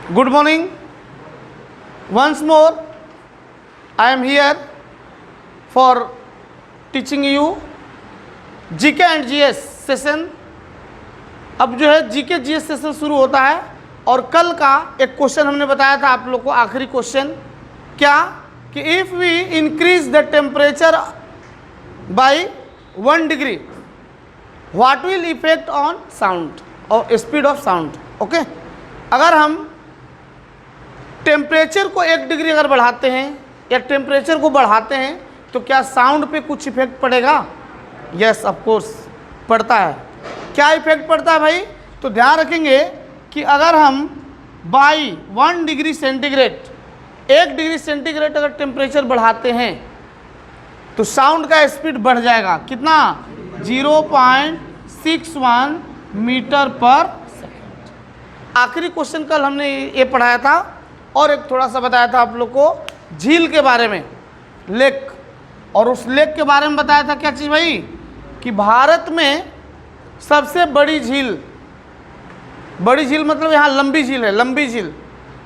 Good morning. Once more, I am here for teaching you GK and GS session. अब जो है GK GS session शुरू होता है और कल का एक क्वेश्चन हमने बताया था आप लोग को, आखिरी क्वेश्चन क्या कि if we increase the temperature by 1 degree what will effect on sound और स्पीड ऑफ साउंड। ओके, अगर हम टेम्परेचर को 1 डिग्री अगर बढ़ाते हैं या टेम्परेचर को बढ़ाते हैं तो क्या साउंड पे कुछ इफेक्ट पड़ेगा? यस, ऑफ कोर्स पड़ता है। क्या इफेक्ट पड़ता है भाई? तो ध्यान रखेंगे कि अगर हम by 1 degree centigrade 1 degree centigrade अगर टेम्परेचर बढ़ाते हैं तो साउंड का स्पीड बढ़ जाएगा। कितना? 0.61 मीटर पर सेकेंड। आखिरी क्वेश्चन कल हमने ये पढ़ाया था और एक थोड़ा सा बताया था आप लोग को झील के बारे में, लेक, और उस लेक के बारे में बताया था क्या चीज़ भाई कि भारत में सबसे बड़ी झील, बड़ी झील मतलब यहाँ लंबी झील है, लंबी झील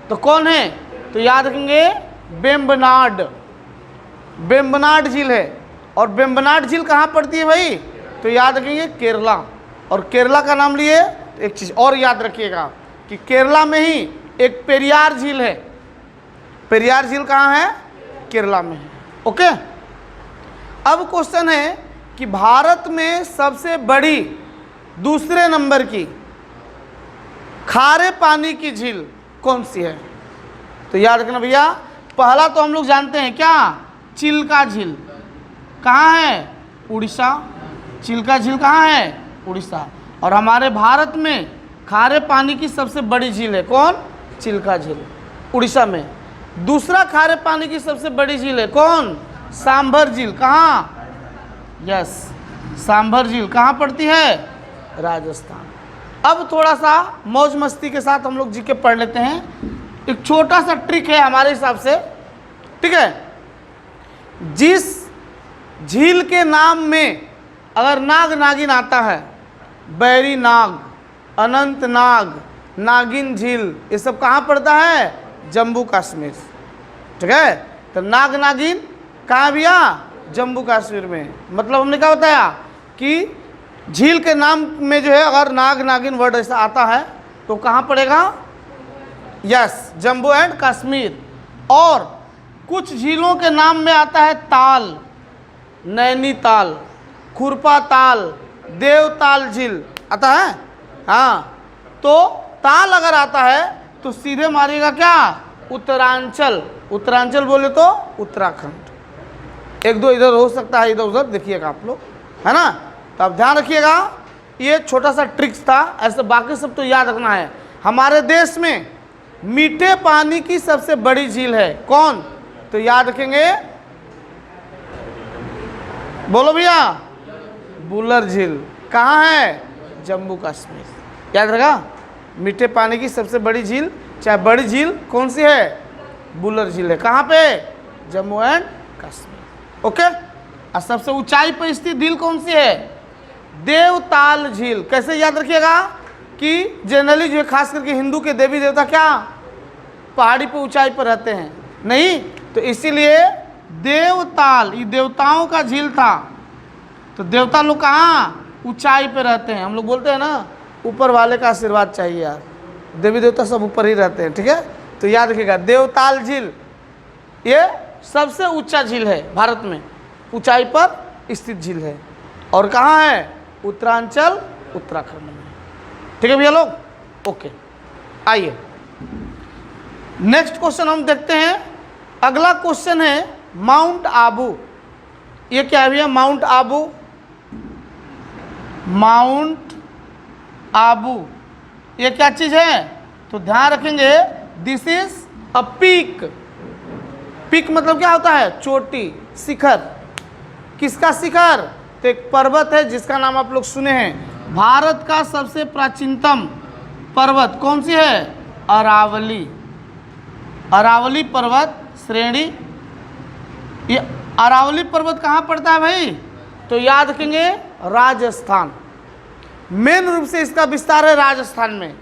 तो कौन है? तो याद रखेंगे वेम्बनाड, वेम्बनाड झील है। और वेम्बनाड झील कहाँ पड़ती है भाई? तो याद रखेंगे केरला। और केरला का नाम लिए तो एक चीज़ और याद रखिएगा कि केरला में ही एक पेरियार झील है। पेरियार झील कहाँ है? केरला में है। ओके, अब क्वेश्चन है कि भारत में सबसे बड़ी दूसरे नंबर की खारे पानी की झील कौन सी है? तो याद रखना भैया, पहला तो हम लोग जानते हैं क्या, चिल्का झील कहाँ है? उड़ीसा। चिल्का झील कहाँ है? उड़ीसा। और हमारे भारत में खारे पानी की सबसे बड़ी झील है कौन? चिल्का झील, उड़ीसा में। दूसरा खारे पानी की सबसे बड़ी झील है कौन? सांभर झील। कहाँ? यस, सांभर झील कहाँ पड़ती है? राजस्थान। अब थोड़ा सा मौज मस्ती के साथ हम लोग जीके पढ़ लेते हैं। एक छोटा सा ट्रिक है हमारे हिसाब से, ठीक है। जिस झील के नाम में अगर नाग नागिन आता है, बैरी नाग, अनंत नाग, नागिन झील, ये सब कहाँ पड़ता है? जम्मू कश्मीर, ठीक है। तो नाग नागिन कहाँ भैया? जम्मू कश्मीर में। मतलब हमने क्या बताया कि झील के नाम में जो है अगर नाग नागिन वर्ड ऐसा आता है तो कहाँ पड़ेगा? Yes, Jammu and Kashmir. और कुछ झीलों के नाम में आता है ताल, नैनीताल, खुरपा ताल, देवताल झील आता है। हाँ, तो ताल अगर आता है तो सीधे मारिएगा क्या? उत्तरांचल। उत्तरांचल बोले तो उत्तराखंड। एक दो इधर हो सकता है, इधर उधर देखिएगा आप लोग, है ना। तो आप ध्यान रखिएगा, ये छोटा सा ट्रिक्स था, ऐसे बाकी सब तो याद रखना है। हमारे देश में मीठे पानी की सबसे बड़ी झील है कौन? तो याद रखेंगे, बोलो भैया, बुलर झील। कहाँ है? जम्मू कश्मीर। याद रखा, मीठे पानी की सबसे बड़ी झील, चाहे बड़ी झील कौन सी है? बुलर झील है। कहाँ पे? जम्मू एंड कश्मीर। ओके, और सबसे ऊंचाई पर स्थित झील कौन सी है? देवताल झील। कैसे याद रखिएगा कि जनरली जो है खास करके हिंदू के देवी देवता क्या पहाड़ी पे ऊंचाई पर रहते हैं, नहीं तो इसीलिए देवताल, ये देवताओं का झील था। तो देवता लोग कहाँ? ऊंचाई पे रहते हैं। हम लोग बोलते हैं ना ऊपर वाले का आशीर्वाद चाहिए यार, देवी देवता सब ऊपर ही रहते हैं, ठीक है। तो याद रखिएगा देवताल झील ये सबसे ऊंचा झील है भारत में, ऊंचाई पर स्थित झील है। और कहाँ है? उत्तरांचल, उत्तराखंड में। ठीक है भैया लोग, ओके। आइए नेक्स्ट क्वेश्चन हम देखते हैं। अगला क्वेश्चन है माउंट आबू। ये क्या है भैया? माउंट आबू, माउंट आबू ये क्या चीज़ है? तो ध्यान रखेंगे, this is a peak. Peak मतलब क्या होता है? चोटी, शिखर। किसका शिखर? तो एक पर्वत है जिसका नाम आप लोग सुने हैं। भारत का सबसे प्राचीनतम पर्वत कौन सी है? अरावली। अरावली पर्वत श्रेणी। ये अरावली पर्वत कहाँ पड़ता है भाई? तो याद रखेंगे राजस्थान। मेन रूप से इसका विस्तार है राजस्थान में,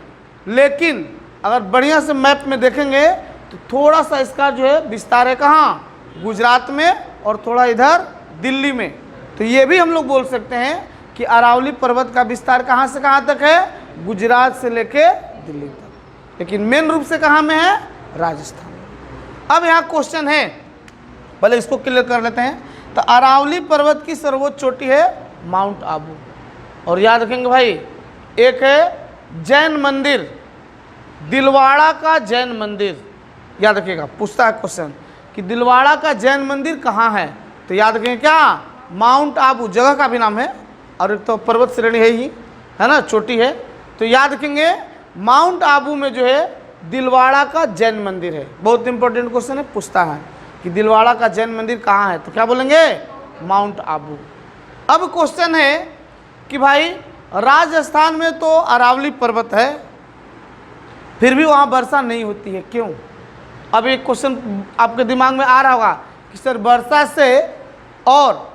लेकिन अगर बढ़िया से मैप में देखेंगे तो थोड़ा सा इसका जो है विस्तार है कहाँ, गुजरात में और थोड़ा इधर दिल्ली में। तो ये भी हम लोग बोल सकते हैं कि अरावली पर्वत का विस्तार कहाँ से कहाँ तक है, गुजरात से लेके दिल्ली तक, लेकिन मेन रूप से कहाँ में है, राजस्थान में। अब यहाँ क्वेश्चन है, पहले इसको क्लियर कर लेते हैं। तो अरावली पर्वत की सर्वोच्च चोटी है माउंट आबू, और याद रखेंगे भाई एक है जैन मंदिर, दिलवाड़ा का जैन मंदिर, याद रखिएगा, पूछता है क्वेश्चन कि दिलवाड़ा का जैन मंदिर कहाँ है, तो याद रखेंगे क्या, माउंट आबू जगह का भी नाम है, और एक तो पर्वत श्रेणी है ही, है ना, चोटी है। तो याद रखेंगे माउंट आबू में जो है दिलवाड़ा का जैन मंदिर है। बहुत इंपॉर्टेंट क्वेश्चन है, पूछता है कि दिलवाड़ा का जैन मंदिर कहाँ है, तो क्या बोलेंगे, माउंट आबू। अब क्वेश्चन है कि भाई राजस्थान में तो अरावली पर्वत है, फिर भी वहाँ वर्षा नहीं होती है, क्यों। अब एक क्वेश्चन आपके दिमाग में आ रहा होगा कि सर वर्षा से और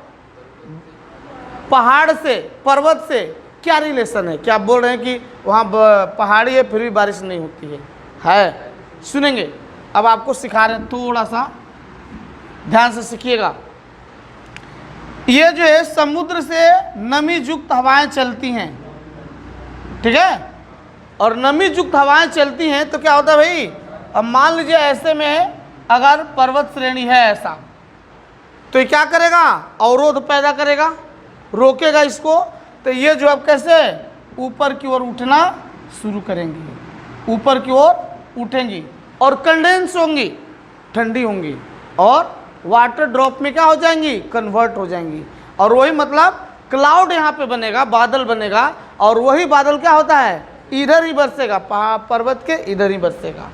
पहाड़ से, पर्वत से क्या रिलेशन है, क्या आप बोल रहे हैं कि वहाँ पहाड़ी है फिर भी बारिश नहीं होती है। सुनेंगे, अब आपको सिखा रहे हैं, थोड़ा सा ध्यान से सीखिएगा। ये जो है समुद्र से नमी युक्त हवाएं चलती हैं, ठीक है, और नमी युक्त हवाएं चलती हैं तो क्या होता है भाई, अब मान लीजिए ऐसे में अगर पर्वत श्रेणी है ऐसा, तो ये क्या करेगा, अवरोध पैदा करेगा, रोकेगा इसको। तो ये जो अब कैसे ऊपर की ओर उठना शुरू करेंगी, ऊपर की ओर उठेंगी और कंडेंस होंगी, ठंडी होंगी, और वाटर ड्रॉप में क्या हो जाएंगी, कन्वर्ट हो जाएंगी, और वही मतलब क्लाउड यहाँ पे बनेगा, बादल बनेगा, और वही बादल क्या होता है, इधर ही बरसेगा, पर्वत के इधर ही बरसेगा,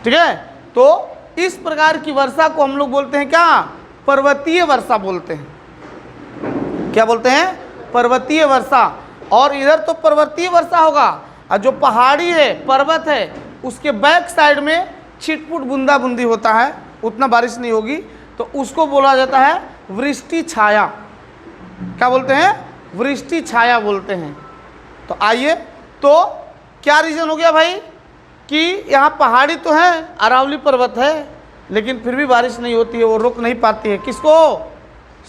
ठीक है। तो इस प्रकार की वर्षा को हम लोग बोलते हैं क्या, पर्वतीय वर्षा बोलते हैं। क्या बोलते हैं, पर्वतीय वर्षा। और इधर तो पर्वतीय वर्षा होगा, और जो पहाड़ी है, पर्वत है, उसके बैक साइड में छिटपुट बूंदा बूंदी होता है, उतना बारिश नहीं होगी, तो उसको बोला जाता है वृष्टि छाया। क्या बोलते हैं, वृष्टि छाया बोलते हैं। तो आइए, तो क्या रीज़न हो गया भाई कि यहाँ पहाड़ी तो है, अरावली पर्वत है, लेकिन फिर भी बारिश नहीं होती है, वो रोक नहीं पाती है किसको,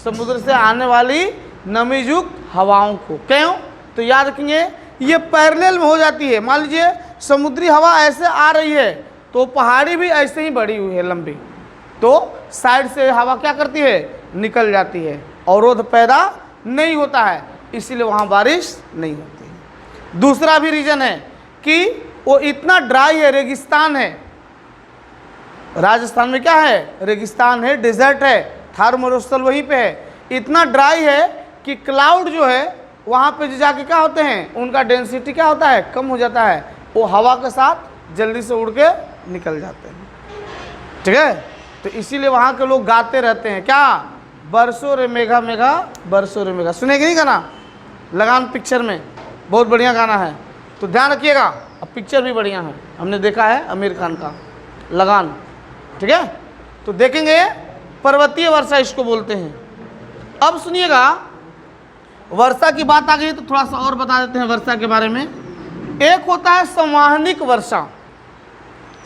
समुद्र से आने वाली नमी युक्त हवाओं को। क्यों, तो याद रखेंगे ये पैरेलल में हो जाती है। मान लीजिए समुद्री हवा ऐसे आ रही है तो पहाड़ी भी ऐसे ही बढ़ी हुई है लंबी, तो साइड से हवा क्या करती है, निकल जाती है, अवरोध पैदा नहीं होता है, इसीलिए वहाँ बारिश नहीं होती है। दूसरा भी रीज़न है कि वो इतना ड्राई है, रेगिस्तान है, राजस्थान में क्या है, रेगिस्तान है, डेजर्ट है, थार मरुस्थल वहीं पे है, इतना ड्राई है कि क्लाउड जो है वहाँ पे जो जाके क्या होते हैं, उनका डेंसिटी क्या होता है, कम हो जाता है, वो हवा के साथ जल्दी से उड़ के निकल जाते हैं, ठीक है। तो इसीलिए वहाँ के लोग गाते रहते हैं क्या, बरसों रे मेघा मेघा बरसों रे मेघा। सुनेंगे नहीं गाना, लगान पिक्चर में, बहुत बढ़िया गाना है, तो ध्यान रखिएगा। अब पिक्चर भी बढ़िया है, हमने देखा है आमिर खान का लगान, ठीक है। तो देखेंगे पर्वतीय वर्षा इसको बोलते हैं। अब सुनिएगा, वर्षा की बात आ गई तो थोड़ा सा और बता देते हैं वर्षा के बारे में। एक होता है संवहनिक वर्षा,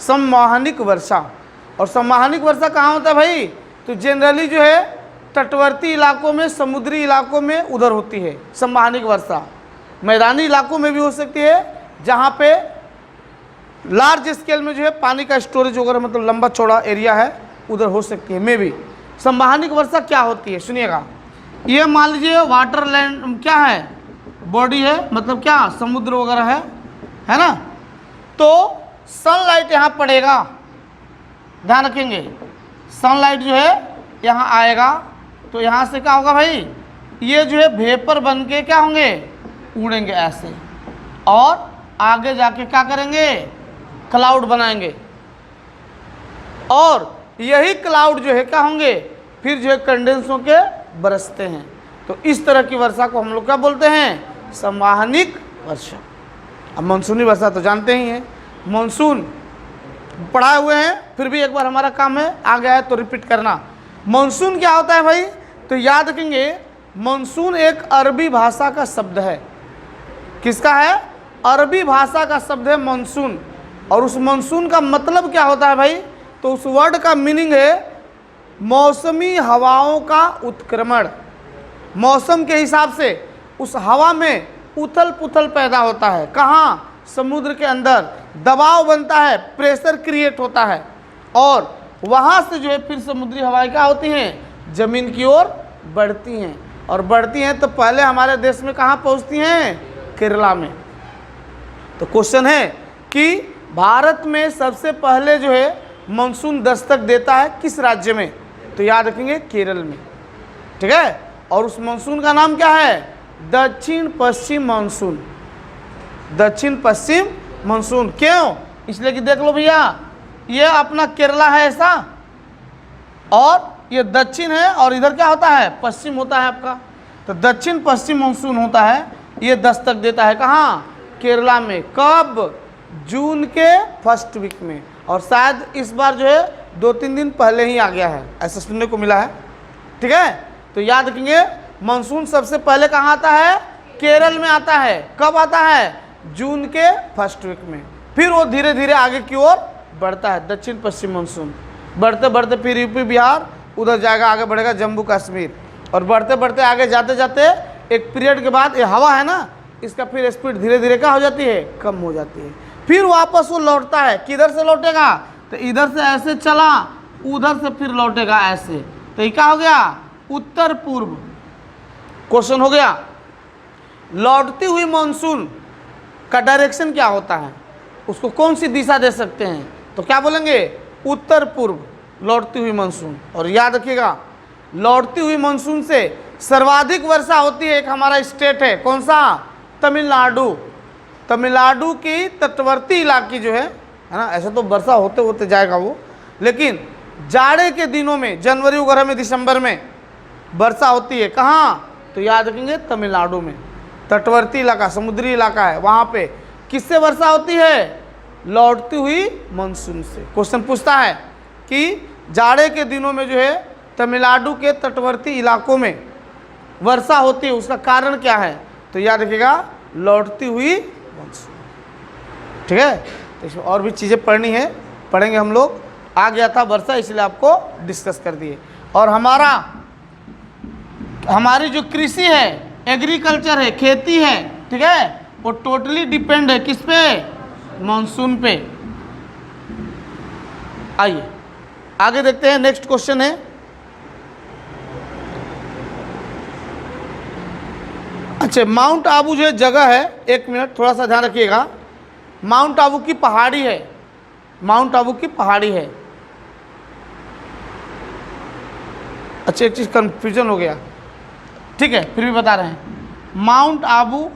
संवहनिक वर्षा। और संवहनिक वर्षा कहाँ होता है भाई, तो जनरली जो है तटवर्ती इलाकों में, समुद्री इलाकों में उधर होती है संवहनिक वर्षा। मैदानी इलाकों में भी हो सकती है, जहाँ पे लार्ज स्केल में जो है पानी का स्टोरेज वगैरह, मतलब लंबा चौड़ा एरिया है, उधर हो सकती है मे भी। संवहनिक वर्षा क्या होती है, सुनिएगा। ये मान लीजिए वाटर लैंड क्या है, बॉडी है, मतलब क्या समुद्र वगैरह है ना, तो सनलाइट यहाँ पड़ेगा, ध्यान रखेंगे, सनलाइट जो है यहाँ आएगा, तो यहाँ से क्या होगा भाई, ये जो है वेपर बन के क्या होंगे, उड़ेंगे ऐसे, और आगे जाके क्या करेंगे, क्लाउड बनाएंगे, और यही क्लाउड जो है क्या होंगे, फिर जो है कंडेंस होके बरसते हैं। तो इस तरह की वर्षा को हम लोग क्या बोलते हैं, संवहनिक वर्षा। अब मानसूनी वर्षा तो जानते ही हैं, मानसून पढ़ाए हुए हैं, फिर भी एक बार हमारा काम है, आ गया है तो रिपीट करना। मानसून क्या होता है भाई, तो याद रखेंगे मानसून एक अरबी भाषा का शब्द है। किसका है, अरबी भाषा का शब्द है मानसून। और उस मानसून का मतलब क्या होता है भाई? तो उस वर्ड का मीनिंग है मौसमी हवाओं का उत्क्रमण। मौसम के हिसाब से उस हवा में उथल पुथल पैदा होता है। कहाँ? समुद्र के अंदर दबाव बनता है, प्रेशर क्रिएट होता है, और वहाँ से जो है फिर समुद्री हवाएं क्या होती हैं? जमीन की ओर बढ़ती हैं, और बढ़ती हैं तो पहले हमारे देश में कहाँ पहुँचती हैं? केरला में। तो क्वेश्चन है कि भारत में सबसे पहले जो है मानसून दस्तक देता है किस राज्य में? तो याद रखेंगे केरल में, ठीक है। और उस मानसून का नाम क्या है? दक्षिण पश्चिम मानसून। दक्षिण पश्चिम मानसून क्यों? इसलिए कि देख लो भैया, ये अपना केरला है ऐसा, और ये दक्षिण है, और इधर क्या होता है? पश्चिम होता है आपका। तो दक्षिण पश्चिम मानसून होता है, ये दस्तक देता है कहाँ? केरला में। कब? जून के फर्स्ट वीक में, और शायद इस बार जो है 2-3 दिन पहले ही आ गया है, ऐसा सुनने को मिला है, ठीक है। तो याद रखेंगे मानसून सबसे पहले कहाँ आता है? केरल में आता है। कब आता है? जून के फर्स्ट वीक में। फिर वो धीरे धीरे आगे की ओर बढ़ता है, दक्षिण पश्चिम मानसून। बढ़ते बढ़ते फिर यूपी बिहार, उधर जाएगा, आगे बढ़ेगा जम्मू कश्मीर, और बढ़ते बढ़ते आगे जाते जाते एक पीरियड के बाद ये हवा है ना, इसका फिर स्पीड धीरे धीरे क्या हो जाती है? कम हो जाती है। फिर वापस वो लौटता है। किधर से लौटेगा? तो इधर से ऐसे चला, उधर से फिर लौटेगा ऐसे। तो ये क्या हो गया? उत्तर पूर्व। क्वेश्चन हो गया, लौटती हुई मानसून का डायरेक्शन क्या होता है? उसको कौन सी दिशा दे सकते हैं? तो क्या बोलेंगे? उत्तर पूर्व, लौटती हुई मानसून। और याद रखिएगा, लौटती हुई मानसून से सर्वाधिक वर्षा होती है, एक हमारा स्टेट है, कौन सा? तमिलनाडु। तमिलनाडु की तटवर्ती इलाके जो है ना, ऐसा तो वर्षा होते होते जाएगा वो, लेकिन जाड़े के दिनों में, जनवरी वगैरह में, दिसंबर में वर्षा होती है। कहाँ? तो याद रखेंगे तमिलनाडु में। तटवर्ती इलाका, समुद्री इलाका है, वहाँ पे किससे वर्षा होती है? लौटती हुई मानसून से। क्वेश्चन पूछता है कि जाड़े के दिनों में जो है तमिलनाडु के तटवर्ती इलाकों में वर्षा होती है, उसका कारण क्या है? तो याद रखिएगा, लौटती हुई मानसून, ठीक है। तो इसमें और भी चीज़ें पढ़नी है, पढ़ेंगे हम लोग। आ गया था वर्षा, इसलिए आपको डिस्कस कर दिए। और हमारी जो कृषि है, एग्रीकल्चर है, खेती है, ठीक है, वो टोटली डिपेंड है किस पे? मानसून पे। आइए आगे देखते हैं। नेक्स्ट क्वेश्चन है, अच्छा, माउंट आबू जो जगह है, एक मिनट थोड़ा सा ध्यान रखिएगा। माउंट आबू की पहाड़ी है, माउंट आबू की पहाड़ी है। अच्छा, एक चीज़ कन्फ्यूजन हो गया, ठीक है, फिर भी बता रहे हैं। माउंट आबू,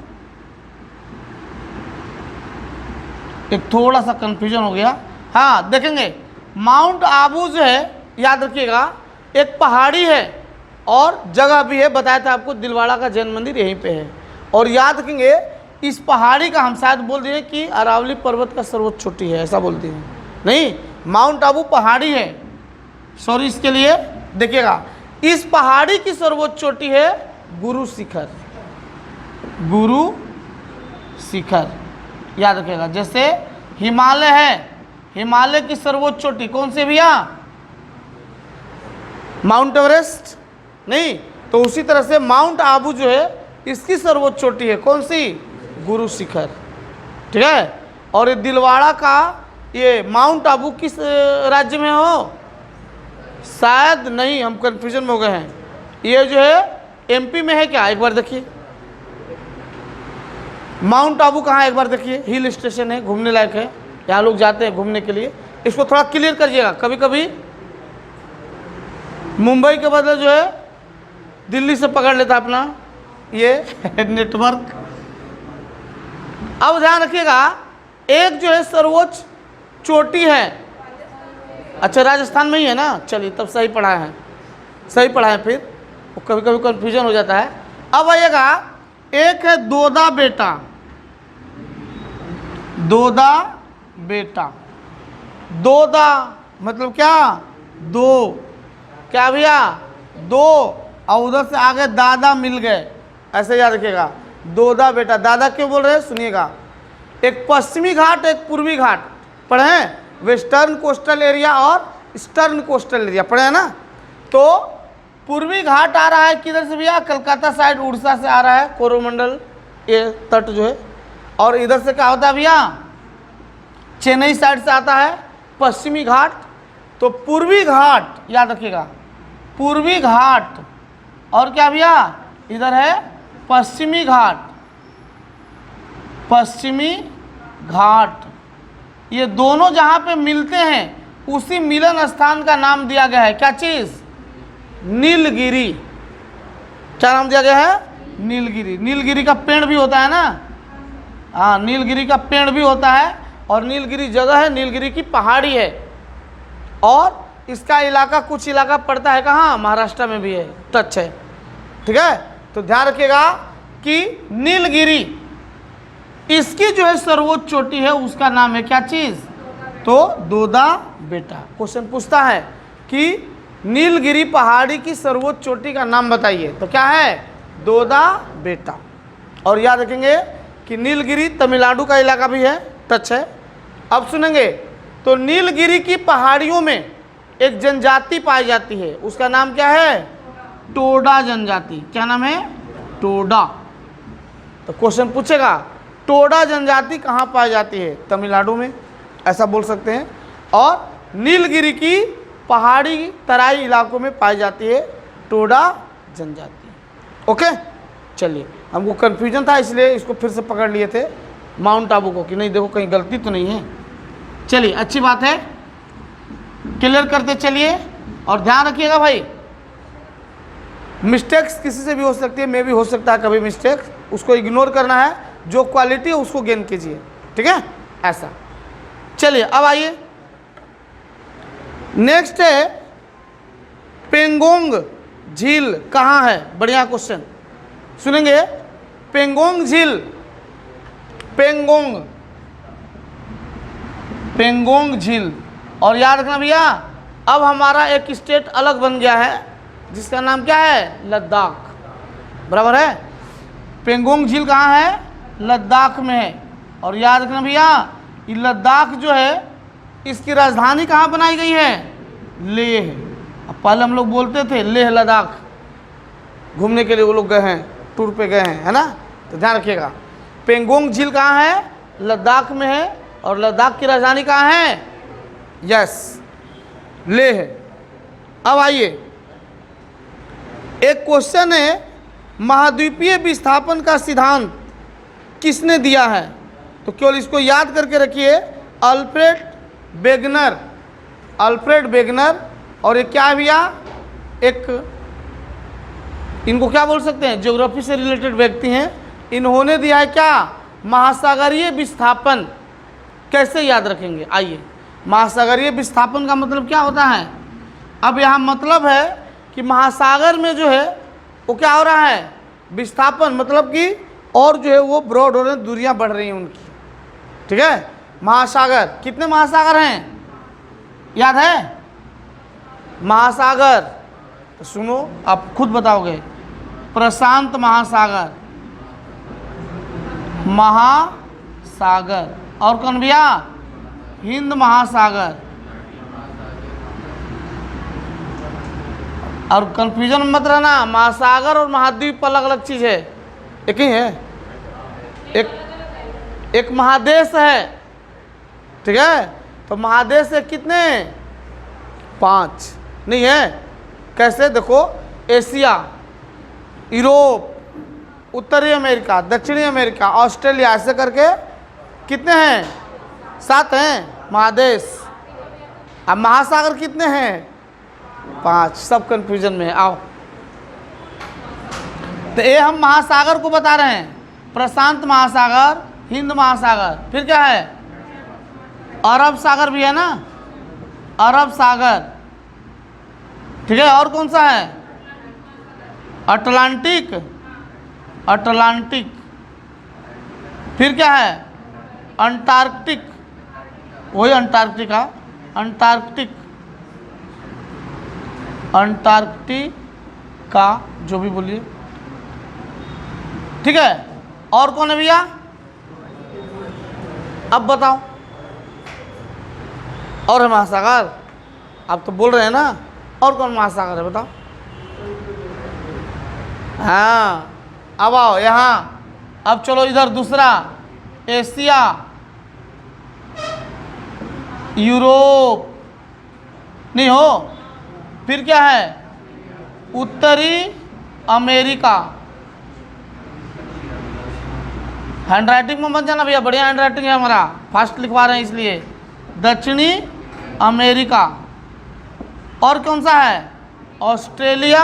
एक थोड़ा सा कन्फ्यूजन हो गया। हाँ, देखेंगे माउंट आबू जो है, याद रखिएगा, एक पहाड़ी है और जगह भी है। बताया था आपको, दिलवाड़ा का जैन मंदिर यहीं पे है। और याद रखेंगे, इस पहाड़ी का हम शायद बोल दिए कि अरावली पर्वत का सर्वोच्च चोटी है, ऐसा बोलते हैं। नहीं, माउंट आबू पहाड़ी है, सॉरी इसके लिए। देखिएगा, इस पहाड़ी की सर्वोच्च चोटी है गुरु शिखर। गुरु शिखर याद रखिएगा। जैसे हिमालय है, हिमालय की सर्वोच्च चोटी कौन सी भैया? माउंट एवरेस्ट नहीं, तो उसी तरह से माउंट आबू जो है, इसकी सर्वोच्च चोटी है कौन सी? गुरु शिखर, ठीक है। और ये दिलवाड़ा का ये माउंट आबू किस राज्य में हो? शायद नहीं, हम कंफ्यूजन में हो गए हैं। ये जो है एमपी में है क्या? एक बार देखिए, माउंट आबू कहाँ है एक बार देखिए। हिल स्टेशन है, घूमने लायक है, यहाँ लोग जाते हैं घूमने के लिए। इसको थोड़ा क्लियर करिएगा। कभी कभी मुंबई के बदले जो है दिल्ली से पकड़ लेता अपना ये नेटवर्क। अब ध्यान रखिएगा, एक जो है सर्वोच्च चोटी है, अच्छा राजस्थान में ही है ना, चलिए तब सही पढ़ा है, सही पढ़ा है। फिर कभी कभी कन्फ्यूजन हो जाता है। अब आइएगा, एक है दोदा बेटा, दोदा बेटा। दोदा मतलब क्या? दो, क्या भैया? दो, और उधर से आगे दादा मिल गए, ऐसे याद रखिएगा। दोदा बेटा, दादा क्यों बोल रहे हैं सुनिएगा। एक पश्चिमी घाट, एक पूर्वी घाट, पढ़े हैं? वेस्टर्न कोस्टल एरिया और ईस्टर्न कोस्टल एरिया पढ़े हैं ना। तो पूर्वी घाट आ रहा है किधर से भैया? कलकत्ता साइड, उड़ीसा से आ रहा है कोरोमंडल ये तट जो है। और इधर से क्या होता है भैया? चेन्नई साइड से आता है पश्चिमी घाट। तो पूर्वी घाट याद रखिएगा, पूर्वी घाट और क्या भैया? इधर है पश्चिमी घाट, पश्चिमी घाट। ये दोनों जहाँ पे मिलते हैं उसी मिलन स्थान का नाम दिया गया है क्या चीज़? नीलगिरी। क्या नाम दिया गया है? नीलगिरी। नीलगिरी का पेड़ भी होता है ना, हाँ, नीलगिरी का पेड़ भी होता है। और नीलगिरी जगह है, नीलगिरी की पहाड़ी है। और इसका इलाका, कुछ इलाका पड़ता है कहाँ? महाराष्ट्र में भी है, टच है, ठीक है। तो ध्यान रखिएगा कि नीलगिरी, इसकी जो है सर्वोच्च चोटी है उसका नाम है क्या चीज़? तो दोदा बेटा। क्वेश्चन पूछता है कि नीलगिरी पहाड़ी की सर्वोच्च चोटी का नाम बताइए, तो क्या है? दोदा बेटा। और याद रखेंगे कि नीलगिरी तमिलनाडु का इलाका भी है, टच है। अब सुनेंगे, तो नीलगिरी की पहाड़ियों में एक जनजाति पाई जाती है, उसका नाम क्या है? टोडा जनजाति। क्या नाम है? टोडा। तो क्वेश्चन पूछेगा टोडा जनजाति कहाँ पाई जाती है? तमिलनाडु में, ऐसा बोल सकते हैं। और नीलगिरी की पहाड़ी तराई इलाकों में पाई जाती है टोडा जनजाति। ओके, चलिए, हमको कन्फ्यूजन था इसलिए इसको फिर से पकड़ लिए थे माउंट आबू को कि नहीं देखो कहीं गलती तो नहीं है। चलिए, अच्छी बात है, क्लियर करते चलिए। और ध्यान रखिएगा भाई, मिस्टेक्स किसी से भी हो सकती है, मैं भी हो सकता है कभी मिस्टेक, उसको इग्नोर करना है, जो क्वालिटी है उसको गेन कीजिए, ठीक है, ऐसा। चलिए अब आइए, नेक्स्ट है पेंगोंग झील कहाँ है? बढ़िया क्वेश्चन, सुनेंगे। पेंगोंग झील, पेंगोंग, पेंगोंग झील। और याद रखना भैया, अब हमारा एक स्टेट अलग बन गया है जिसका नाम क्या है? लद्दाख, बराबर है। पेंगोंग झील कहाँ है? लद्दाख में है। और याद रखना भैया, ये लद्दाख जो है इसकी राजधानी कहाँ बनाई गई है? लेह। अब पहले हम लोग बोलते थे लेह लद्दाख, घूमने के लिए वो लोग गए हैं, टूर पे गए हैं, है ना। तो ध्यान रखिएगा, पेंगोंग झील कहाँ है? लद्दाख में है। और लद्दाख की राजधानी कहाँ है? यस, लेह। अब आइए, एक क्वेश्चन है, महाद्वीपीय विस्थापन का सिद्धांत किसने दिया है? तो केवल इसको याद करके रखिए, अल्फ्रेड वेगनर, अल्फ्रेड वेगनर। और ये क्या है भैया? एक, इनको क्या बोल सकते हैं? ज्योग्राफी से रिलेटेड व्यक्ति हैं। इन्होंने दिया है क्या? महासागरीय विस्थापन। कैसे याद रखेंगे? आइए, महासागरीय विस्थापन का मतलब क्या होता है? अब यहाँ मतलब है कि महासागर में जो है वो क्या हो रहा है? विस्थापन, मतलब कि और जो है वो ब्रॉड हो रहे हैं, दूरियां बढ़ रही हैं उनकी, ठीक है। महासागर, कितने महासागर हैं याद है? महासागर, तो सुनो आप खुद बताओगे, प्रशांत महासागर, महासागर, और कौन भैया? हिंद महासागर। और कंफ्यूजन मत रहना, महासागर और महाद्वीप अलग अलग चीज़ है, एक ही है, एक महादेश है, ठीक है। तो महादेश है कितने? 5 नहीं है? कैसे? देखो, एशिया, यूरोप, उत्तरी अमेरिका, दक्षिणी अमेरिका, ऑस्ट्रेलिया, ऐसे करके कितने हैं? 7 हैं महादेश। अब महासागर कितने हैं? 5। सब कंफ्यूजन में है। आओ, तो ये हम महासागर को बता रहे हैं, प्रशांत महासागर, हिंद महासागर, फिर क्या है? अरब सागर भी है ना, अरब सागर, ठीक है। और कौन सा है? अटलांटिक, अटलांटिक, फिर क्या है? अंटार्कटिक, वही अंटार्कटिका, अंटार्कटिक, अंटार्कटिका, जो भी बोलिए, ठीक है। और कौन है भैया? अब बताओ, और है महासागर? आप तो बोल रहे हैं ना, और कौन महासागर है बताओ? हाँ, अब आओ यहाँ। अब चलो इधर दूसरा, एशिया, यूरोप नहीं हो, फिर क्या है? उत्तरी अमेरिका। हैंडराइटिंग में मत जाना भैया, बढ़िया हैंडराइटिंग है हमारा, फास्ट लिखवा रहे हैं इसलिए। दक्षिणी अमेरिका। और कौन सा है? ऑस्ट्रेलिया।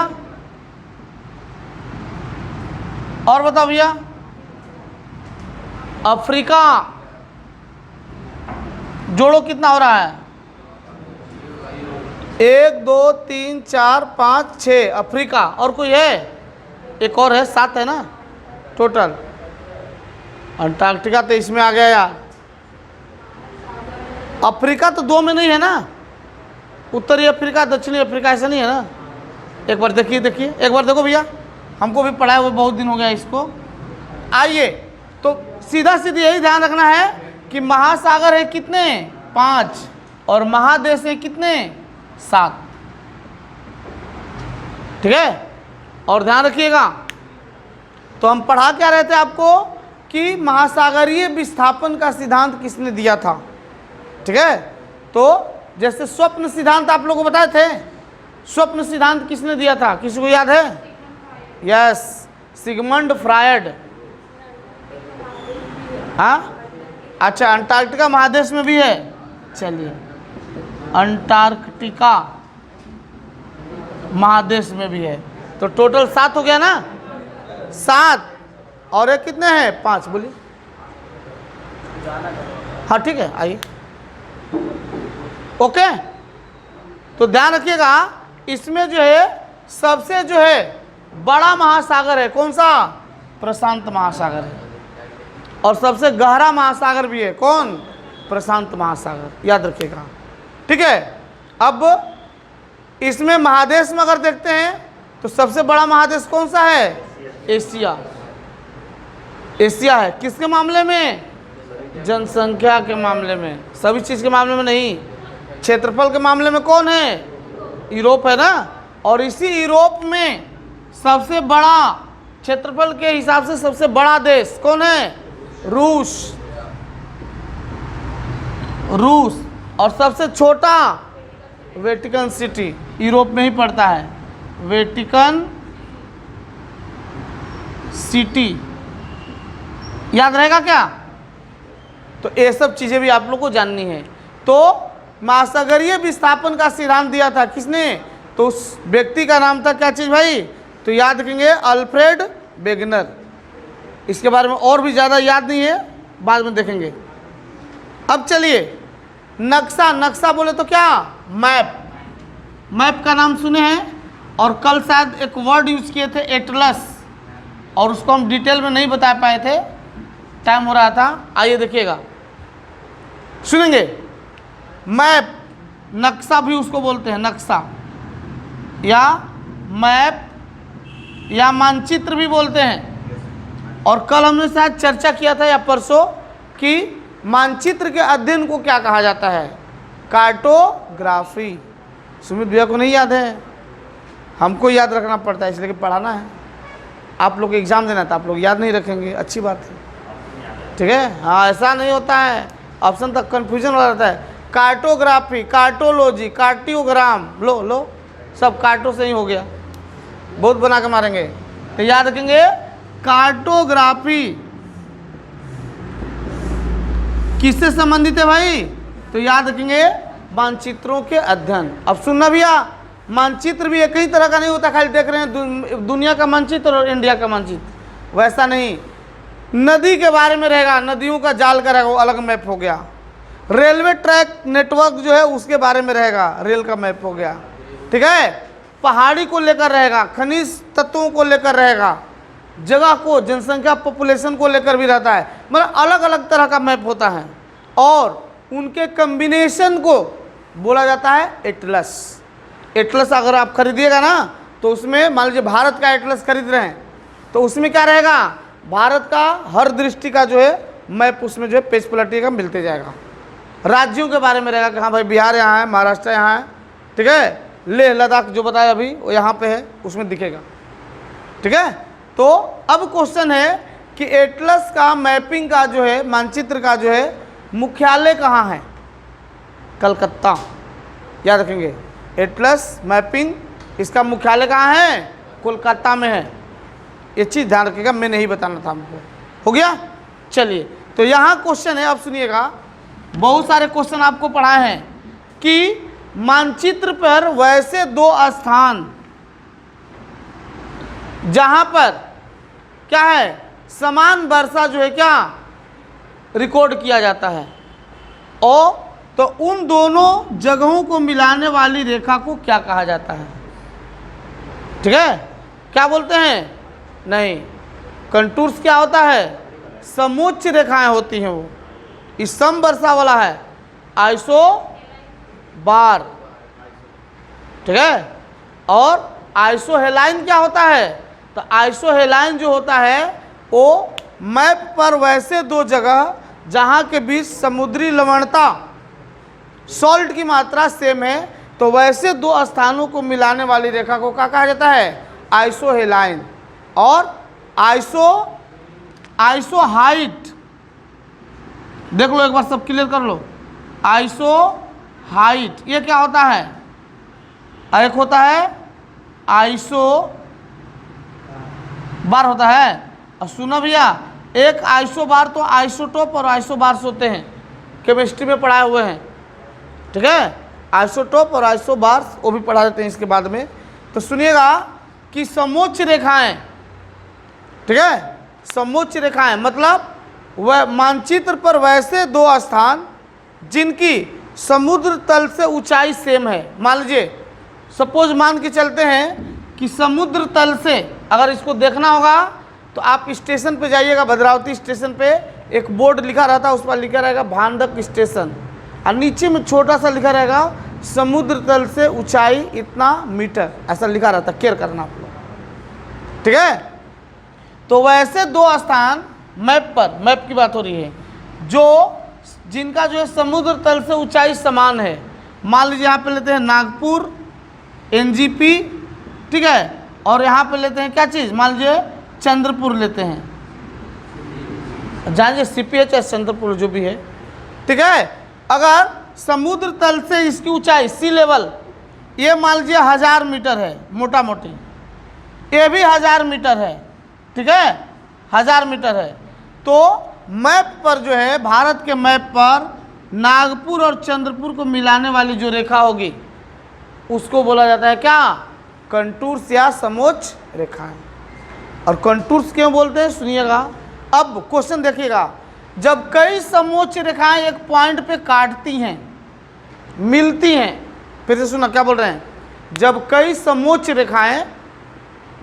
और बताओ भैया, अफ्रीका। जोड़ो कितना हो रहा है? 1 2 3 4 5 6 अफ्रीका। और कोई है? एक और है, 7 है ना टोटल। अंटार्कटिका तो इसमें आ गया यार। अफ्रीका तो 2 में नहीं है ना, उत्तरी अफ्रीका दक्षिणी अफ्रीका, ऐसा नहीं है ना। एक बार देखिए, एक बार देखो भैया, हमको भी पढ़ाया हुआ बहुत दिन हो गया इसको। आइए, तो सीधा सीधी यही ध्यान रखना है कि महासागर है कितने? 5, और महादेश है कितने? 7। ठीक है, और ध्यान रखिएगा। तो हम पढ़ा क्या रहे थे आपको कि महासागरीय विस्थापन का सिद्धांत किसने दिया था? ठीक है, तो जैसे स्वप्न सिद्धांत आप लोगों को बताए थे, स्वप्न सिद्धांत किसने दिया था? किसी को याद है? Yes, Sigmund Freud. हाँ, अच्छा, अंटार्कटिका महादेश में भी है। चलिए, अंटार्कटिका महादेश में भी है, तो टोटल 7 हो गया ना? 7 और एक कितने हैं? 5। बोलिए। हाँ ठीक है, आइए। ओके, तो ध्यान रखिएगा, इसमें जो है सबसे जो है बड़ा महासागर है कौन सा? प्रशांत महासागर है। और सबसे गहरा महासागर भी है कौन? प्रशांत महासागर, याद रखिएगा। ठीक है, अब इसमें महादेश में अगर देखते हैं तो सबसे बड़ा महादेश कौन सा है? एशिया। एशिया है किसके मामले में? जनसंख्या के मामले में, सभी चीज़ के मामले में नहीं। क्षेत्रफल के मामले में कौन है? यूरोप है ना। और इसी यूरोप में सबसे बड़ा क्षेत्रफल के हिसाब से सबसे बड़ा देश कौन है? रूस। रूस। और सबसे छोटा वेटिकन सिटी, यूरोप में ही पड़ता है, वेटिकन सिटी। याद रहेगा क्या? तो ये सब चीज़ें भी आप लोग को जाननी है। तो महासागरीय विस्थापन का सिद्धांत दिया था किसने? तो उस व्यक्ति का नाम था क्या चीज़ भाई? तो याद रखेंगे, अल्फ्रेड वेगनर। इसके बारे में और भी ज़्यादा याद नहीं है, बाद में देखेंगे। अब चलिए, नक्शा। नक्शा बोले तो क्या? मैप। मैप का नाम सुने हैं, और कल शायद एक वर्ड यूज़ किए थे, एटलस, और उसको हम डिटेल में नहीं बता पाए थे, टाइम हो रहा था। आइए देखिएगा, सुनेंगे। मैप, नक्शा भी उसको बोलते हैं, नक्शा या मैप या मानचित्र भी बोलते हैं। और कल हमने शायद चर्चा किया था या परसों कि मानचित्र के अध्ययन को क्या कहा जाता है? कार्टोग्राफी। सुमित भैया को नहीं याद है, हमको याद रखना पड़ता है, इसलिए कि पढ़ाना है। आप लोग एग्ज़ाम देना था, आप लोग याद नहीं रखेंगे, अच्छी बात है, ठीक है। हाँ, ऐसा नहीं होता है, ऑप्शन तक कन्फ्यूजन हो जाता है। कार्टोग्राफी, कार्टोलॉजी, कार्टियोग्राम, लो लो, सब कार्टो से ही हो गया, बहुत बना के मारेंगे। तो याद रखेंगे, कार्टोग्राफी किससे संबंधित है भाई? तो याद रखेंगे, मानचित्रों के अध्ययन। अब सुनना भैया, मानचित्र भी एक ही तरह का नहीं होता, खाली देख रहे हैं दुनिया का मानचित्र और इंडिया का मानचित्र, वैसा नहीं। नदी के बारे में रहेगा, नदियों का जाल का रहेगा, वो अलग मैप हो गया। रेलवे ट्रैक नेटवर्क जो है उसके बारे में रहेगा, रेल का मैप हो गया, ठीक है। पहाड़ी को लेकर रहेगा, खनिज तत्वों को लेकर रहेगा, जगह को, जनसंख्या, पॉपुलेशन को लेकर भी रहता है। मतलब अलग अलग तरह का मैप होता है, और उनके कम्बिनेशन को बोला जाता है एटलस। एटलस अगर आप खरीदिएगा ना, तो उसमें मान लीजिए भारत का एटलस खरीद रहे हैं, तो उसमें क्या रहेगा? भारत का हर दृष्टि का जो है मैप उसमें जो है पेज पलटिएगा, मिलते जाएगा। राज्यों के बारे में रहेगा कि हाँ भाई बिहार यहाँ है, महाराष्ट्र यहाँ है, ठीक है, लेह लद्दाख जो बताया अभी वो यहाँ पे है, उसमें दिखेगा, ठीक है। तो अब क्वेश्चन है कि एटलस का मैपिंग का जो है, मानचित्र का जो है मुख्यालय कहाँ है? कलकत्ता। याद रखेंगे, एटलस मैपिंग इसका मुख्यालय कहाँ है? कोलकाता में है। ये चीज़ ध्यान रखिएगा, मैं नहीं बताना था हमको। हो गया? चलिए, तो यहाँ क्वेश्चन है, अब सुनिएगा, बहुत सारे क्वेश्चन आपको पढ़ाए हैं कि मानचित्र पर वैसे दो स्थान जहां पर क्या है, समान वर्षा जो है क्या रिकॉर्ड किया जाता है, और तो उन दोनों जगहों को मिलाने वाली रेखा को क्या कहा जाता है? ठीक है, क्या बोलते हैं? नहीं, कंटूर्स क्या होता है? समोच्च रेखाएं होती हैं। वो इस सम वर्षा वाला है आइसो बार, ठीक है। और आइसोहेलाइन क्या होता है? तो आइसोहेलाइन जो होता है वो मैप पर वैसे दो जगह जहाँ के बीच समुद्री लवणता सॉल्ट की मात्रा सेम है, तो वैसे दो स्थानों को मिलाने वाली रेखा को क्या कहा जाता है? आइसोहेलाइन। और आइसोहाइट देख लो एक बार, सब क्लियर कर लो। आइसोहाइट ये क्या होता है? एक होता है आइसो बार होता है, और सुनो भैया, एक आइसो बार तो आइसोटोप और आइसोबार्स होते हैं, केमिस्ट्री में पढ़ाए हुए हैं, ठीक है। आइसोटोप और आइसोबार्स वो भी पढ़ा देते हैं इसके बाद में। तो सुनिएगा कि समोच्च रेखाएं, ठीक है, समोच्च रेखाएं मतलब वह मानचित्र पर वैसे दो स्थान जिनकी समुद्र तल से ऊंचाई सेम है। मान लीजिए, सपोज मान के चलते हैं कि समुद्र तल से अगर इसको देखना होगा तो आप स्टेशन पे जाइएगा, भद्रावती स्टेशन पे एक बोर्ड लिखा रहता है, उस पर लिखा रहेगा भांडक स्टेशन, और नीचे में छोटा सा लिखा रहेगा समुद्र तल से ऊंचाई इतना मीटर, ऐसा लिखा रहता है। केयर करना आप लोग, ठीक है। तो वैसे दो स्थान मैप पर, मैप की बात हो रही है, जो जिनका जो है समुद्र तल से ऊंचाई समान है। मान लीजिए यहाँ पे लेते हैं नागपुर एनजीपी, ठीक है, और यहाँ पे लेते हैं क्या चीज़, मान लीजिए चंद्रपुर लेते हैं, जानिए CPHS चंद्रपुर जो भी है, ठीक है। अगर समुद्र तल से इसकी ऊंचाई सी लेवल ये मान लीजिए 1000 मीटर है, मोटा मोटी, ये भी 1000 मीटर है, ठीक है, 1000 मीटर है। तो मैप पर जो है, भारत के मैप पर नागपुर और चंद्रपुर को मिलाने वाली जो रेखा होगी उसको बोला जाता है क्या? कंटूर्स या समोच्च रेखाएं। और कंटूर्स क्यों बोलते हैं सुनिएगा। अब क्वेश्चन देखिएगा, जब कई समोच्च रेखाएं एक पॉइंट पे काटती हैं, मिलती हैं, फिर से सुना क्या बोल रहे हैं, जब कई समोच्च रेखाएं,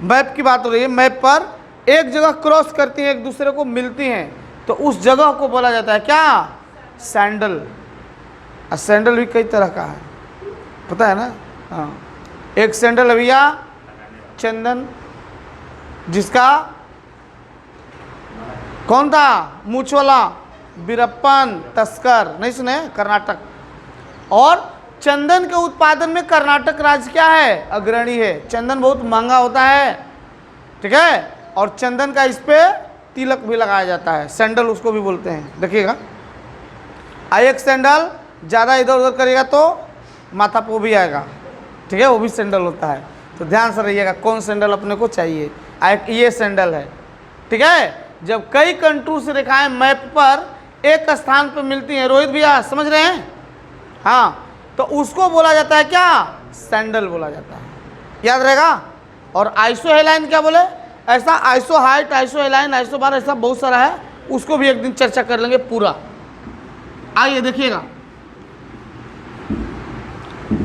मैप की बात हो रही है, मैप पर एक जगह क्रॉस करती हैं, एक दूसरे को मिलती हैं, तो उस जगह को बोला जाता है क्या? सैंडल। और सैंडल भी कई तरह का है, पता है ना? हाँ, एक सैंडल है भैया चंदन, जिसका कौन था? मूछ वाला बीरप्पन तस्कर, नहीं सुने? कर्नाटक। और चंदन के उत्पादन में कर्नाटक राज्य क्या है? अग्रणी है। चंदन बहुत महंगा होता है, ठीक है, और चंदन का इस पे तिलक भी लगाया जाता है, सैंडल उसको भी बोलते हैं। देखिएगा, एक सैंडल ज़्यादा इधर उधर करिएगा तो माथा पे भी आएगा, ठीक है, वो भी सैंडल होता है। तो ध्यान से रहिएगा कौन सैंडल अपने को चाहिए। ये सैंडल है, ठीक है। जब कई कंटूर से रेखाएं मैप पर एक स्थान पर मिलती हैं, रोहित भैया समझ रहे हैं? हाँ, तो उसको बोला जाता है क्या? सैंडल बोला जाता है, याद रहेगा। और आइसोहेलाइन क्या बोले? ऐसा आइसोहाइट, आइसोहेलाइन, आइसोबार, ऐसा बहुत सारा है, उसको भी एक दिन चर्चा कर लेंगे पूरा। आइए देखिएगा,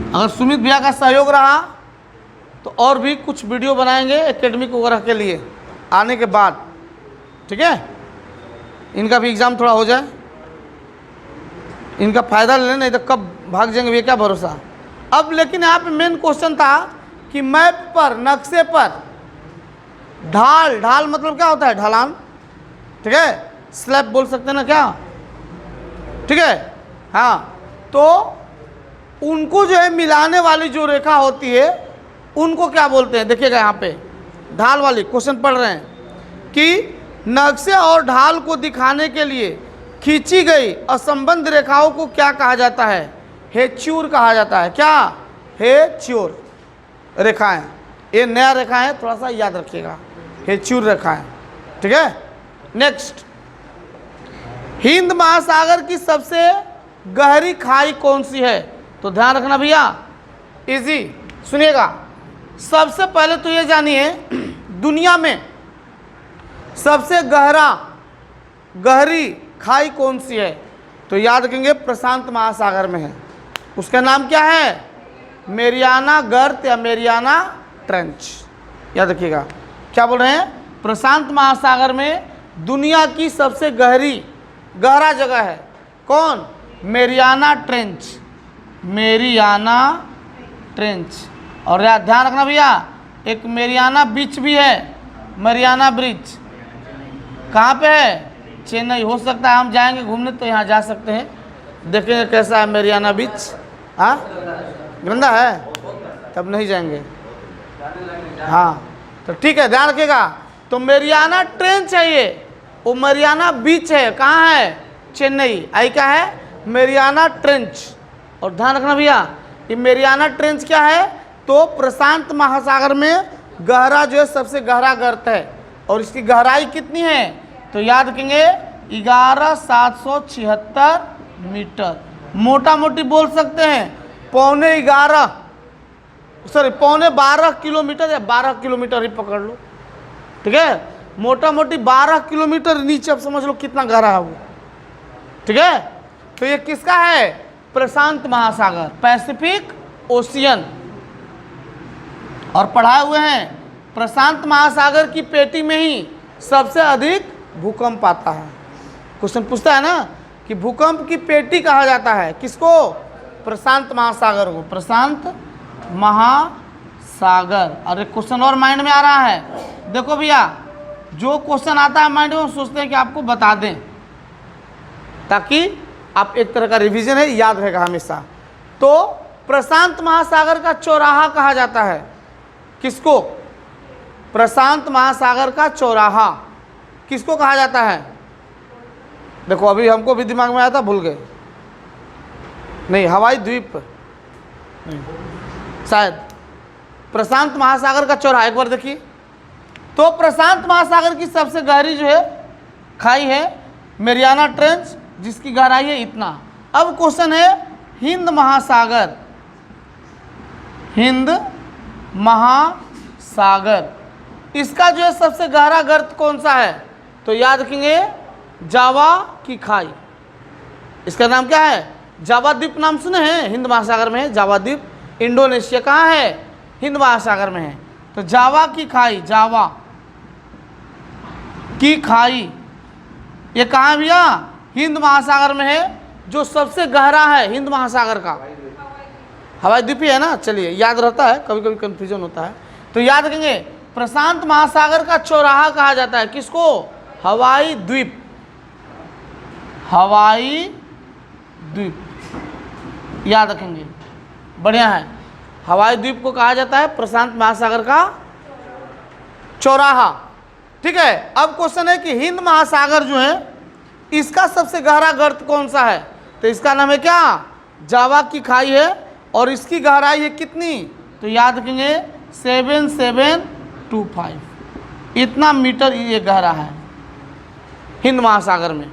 अगर सुमित भैया का सहयोग रहा तो और भी कुछ वीडियो बनाएंगे एकेडमिक वगैरह के लिए आने के बाद, ठीक है। इनका भी एग्ज़ाम थोड़ा हो जाए, इनका फ़ायदा ले लें, नहीं तो कब भाग जाएंगे भैया, क्या भरोसा। अब लेकिन यहाँ पे मेन क्वेश्चन था कि मैप पर, नक्शे पर ढाल, ढाल मतलब क्या होता है? ढलान, ठीक है, स्लैब बोल सकते हैं ना क्या, ठीक है, हाँ, तो उनको जो है मिलाने वाली जो रेखा होती है उनको क्या बोलते हैं? देखिएगा यहाँ पे ढाल वाली क्वेश्चन पढ़ रहे हैं कि नक्शे और ढाल को दिखाने के लिए खींची गई असंबद्ध रेखाओं को क्या कहा जाता है? हेच्योर कहा जाता है। क्या? हेच्योर रेखाएं। ये नया रेखा है, थोड़ा सा याद रखिएगा, हेच्योर रेखाएं। ठीक है। नेक्स्ट, हिंद महासागर की सबसे गहरी खाई कौन सी है? तो ध्यान रखना भैया, इजी सुनिएगा। सबसे पहले तो ये जानिए दुनिया में सबसे गहरी खाई कौन सी है? तो याद रखेंगे प्रशांत महासागर में है। उसका नाम क्या है? मेरियाना गर्त या मेरियाना ट्रेंच। याद रखिएगा, क्या बोल रहे हैं? प्रशांत महासागर में दुनिया की सबसे गहरा जगह है कौन? Mariana trench. Mariana trench. और याद ध्यान रखना भैया, एक मेरियाना बीच भी है, मेरियाना ब्रिज। कहाँ पे है? चेन्नई। हो सकता है हम जाएंगे घूमने तो यहाँ जा सकते हैं, देखेंगे कैसा है मेरियाना बीच। हाँ, गंदा है तब नहीं जाएंगे। हाँ तो ठीक है, ध्यान रखिएगा। तो मेरियाना ट्रेंच है ये, वो मेरियाना बीच है। कहाँ है? चेन्नई। आई क्या है? Mariana trench. और ध्यान रखना भैया, ये मेरियाना ट्रेंच क्या है? तो प्रशांत महासागर में गहरा जो है सबसे गहरा गर्त है। और इसकी गहराई कितनी है? तो याद रखेंगे 11,776 मीटर। मोटा मोटी बोल सकते हैं पौने 12 किलोमीटर या 12 किलोमीटर ही पकड़ लो। ठीक है, मोटा मोटी 12 किलोमीटर नीचे। अब समझ लो कितना गहरा है वो। ठीक है, तो ये किसका है? प्रशांत महासागर, पैसिफिक ओशियन। और पढ़ाए हुए हैं प्रशांत महासागर की पेटी में ही सबसे अधिक भूकंप आता है। क्वेश्चन पूछता है ना कि भूकंप की पेटी कहा जाता है किसको? प्रशांत महासागर को। प्रशांत महासागर। और एक क्वेश्चन और माइंड में आ रहा है। देखो भैया, जो क्वेश्चन आता है माइंड में सोचते हैं कि आपको बता दें, ताकि आप एक तरह का रिवीजन है, याद रहेगा हमेशा। तो प्रशांत महासागर का चौराहा कहा जाता है किसको? प्रशांत महासागर का चौराहा किसको कहा जाता है? देखो अभी हमको भी दिमाग में आया था, भूल गए। नहीं, हवाई द्वीप शायद। प्रशांत महासागर का चौराहा एक बार देखिए। तो प्रशांत महासागर की सबसे गहरी जो है खाई है मेरियाना ट्रेंच, जिसकी गहराई है इतना। अब क्वेश्चन है हिंद महासागर। हिंद महासागर, इसका जो है सबसे गहरा गर्त कौन सा है? तो याद रखेंगे जावा की खाई। इसका नाम क्या है? जावा द्वीप। नाम सुने हैं? हिंद महासागर में है जावा द्वीप। इंडोनेशिया कहाँ है? हिंद महासागर में है। तो जावा की खाई, जावा की खाई ये कहाँ है भैया? हिंद महासागर में है। जो सबसे गहरा है हिंद महासागर का हवाई द्वीप ही है ना। चलिए, याद रहता है, कभी कभी कंफ्यूजन होता है। तो याद रखेंगे प्रशांत महासागर का चौराहा कहा जाता है किसको? हवाई द्वीप। हवाई द्वीप याद रखेंगे, बढ़िया है। हवाई द्वीप को कहा जाता है प्रशांत महासागर का चौराहा। ठीक है, अब क्वेश्चन है कि हिंद महासागर जो है इसका सबसे गहरा गर्त कौन सा है? तो इसका नाम है क्या? जावा की खाई है। और इसकी गहराई है कितनी? तो याद रखेंगे 7725। इतना मीटर ये गहरा है हिंद महासागर में।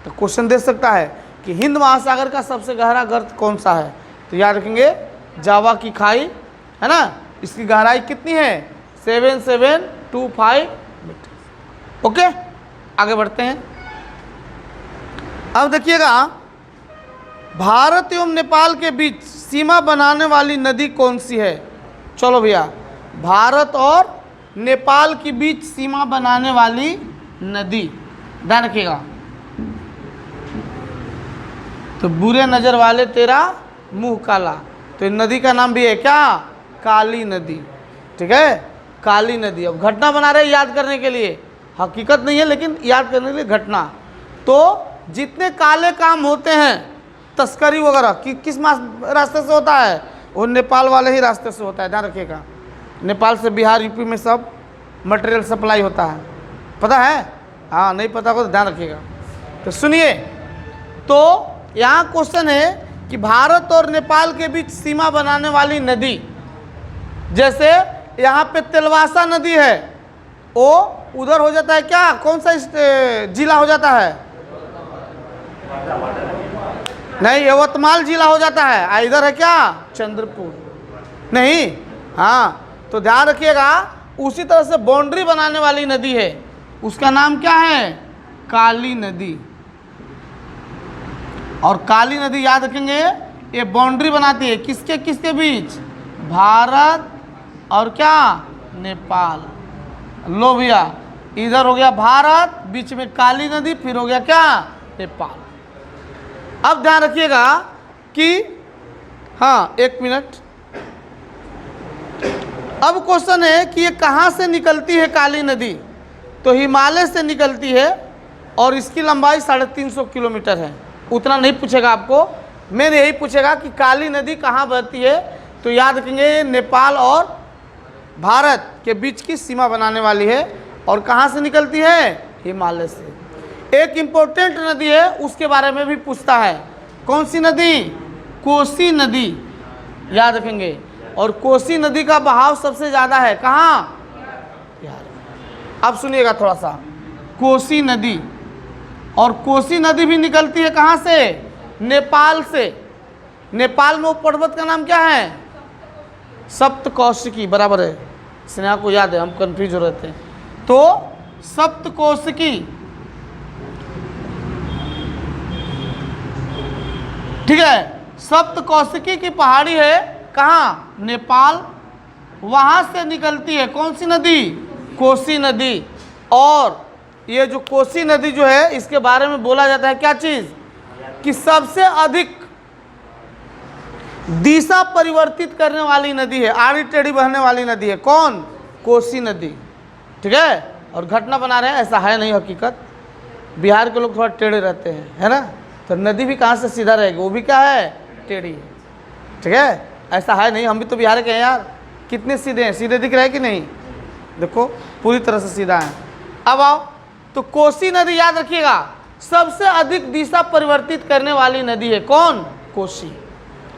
तो क्वेश्चन दे सकता है कि हिंद महासागर का सबसे गहरा गर्त कौन सा है? तो याद रखेंगे जावा की खाई है ना। इसकी गहराई कितनी है? 7725 मीटर। ओके, आगे बढ़ते हैं। अब देखिएगा, भारत एवं नेपाल के बीच सीमा बनाने वाली नदी कौन सी है? चलो भैया, भारत और नेपाल के बीच सीमा बनाने वाली नदी, ध्यान रखिएगा। तो बुरे नज़र वाले तेरा मुंह काला। तो नदी का नाम भी है क्या? काली नदी। ठीक है, काली नदी। अब घटना बना रहे याद करने के लिए, हकीकत नहीं है लेकिन याद करने के लिए घटना। तो जितने काले काम होते हैं तस्करी वगैरह किस रास्ते से होता है? वो नेपाल वाले ही रास्ते से होता है, ध्यान रखिएगा। नेपाल से बिहार यूपी में सब मटेरियल सप्लाई होता है, पता है? हाँ, नहीं पता हो तो ध्यान रखिएगा। तो सुनिए, तो यहाँ क्वेश्चन है कि भारत और नेपाल के बीच सीमा बनाने वाली नदी, जैसे यहाँ पे तेलवासा नदी है, वो उधर हो जाता है क्या, कौन सा जिला हो जाता है? नहीं, यवतमाल जिला हो जाता है। इधर है क्या, चंद्रपुर? नहीं। हाँ, तो ध्यान रखिएगा। उसी तरह से बाउंड्री बनाने वाली नदी है, उसका नाम क्या है? काली नदी। और काली नदी याद रखेंगे, ये बाउंड्री बनाती है किसके किसके बीच? भारत और क्या, नेपाल। लो भैया, इधर हो गया भारत, बीच में काली नदी, फिर हो गया क्या, नेपाल। अब ध्यान रखिएगा कि हाँ, एक मिनट। अब क्वेश्चन है कि ये कहाँ से निकलती है काली नदी? तो हिमालय से निकलती है और इसकी लंबाई 350 किलोमीटर है। उतना नहीं पूछेगा आपको, मैंने यही पूछेगा कि काली नदी कहाँ बहती है। तो याद रखेंगे, नेपाल और भारत के बीच की सीमा बनाने वाली है। और कहाँ से निकलती है? हिमालय से। एक इम्पोर्टेंट नदी है, उसके बारे में भी पूछता है। कौन सी नदी? कोसी नदी, याद रखेंगे। और कोसी नदी का बहाव सबसे ज़्यादा है कहाँ? बिहार। अब सुनिएगा थोड़ा सा, कोसी नदी, और कोसी नदी भी निकलती है कहाँ से? नेपाल से। नेपाल में वो पर्वत का नाम क्या है? सप्तकौशिकी, बराबर है। स्नेहा को याद है, हम कंफ्यूज हो रहे थे। तो सप्तकौशिकी, ठीक है, सप्तकौशिकी की पहाड़ी है कहाँ? नेपाल। वहाँ से निकलती है कौन सी नदी? कोसी नदी। और ये जो कोसी नदी जो है, इसके बारे में बोला जाता है क्या चीज़? कि सबसे अधिक दिशा परिवर्तित करने वाली नदी है, आड़ी टेढ़ी बहने वाली नदी है। कौन? कोसी नदी, ठीक है। और घटना बना रहे हैं, ऐसा है नहीं हकीकत। बिहार के लोग थोड़ा टेढ़े रहते हैं, है ना, तो नदी भी कहाँ से सीधा रहेगी, वो भी क्या है, टेढ़ी है, ठीक है। ऐसा है नहीं, हम भी तो बिहार के हैं यार, कितने सीधे हैं, सीधे दिख रहे हैं कि नहीं? देखो पूरी तरह से सीधा है। अब आओ, तो कोसी नदी याद रखिएगा, सबसे अधिक दिशा परिवर्तित करने वाली नदी है। कौन? कोसी।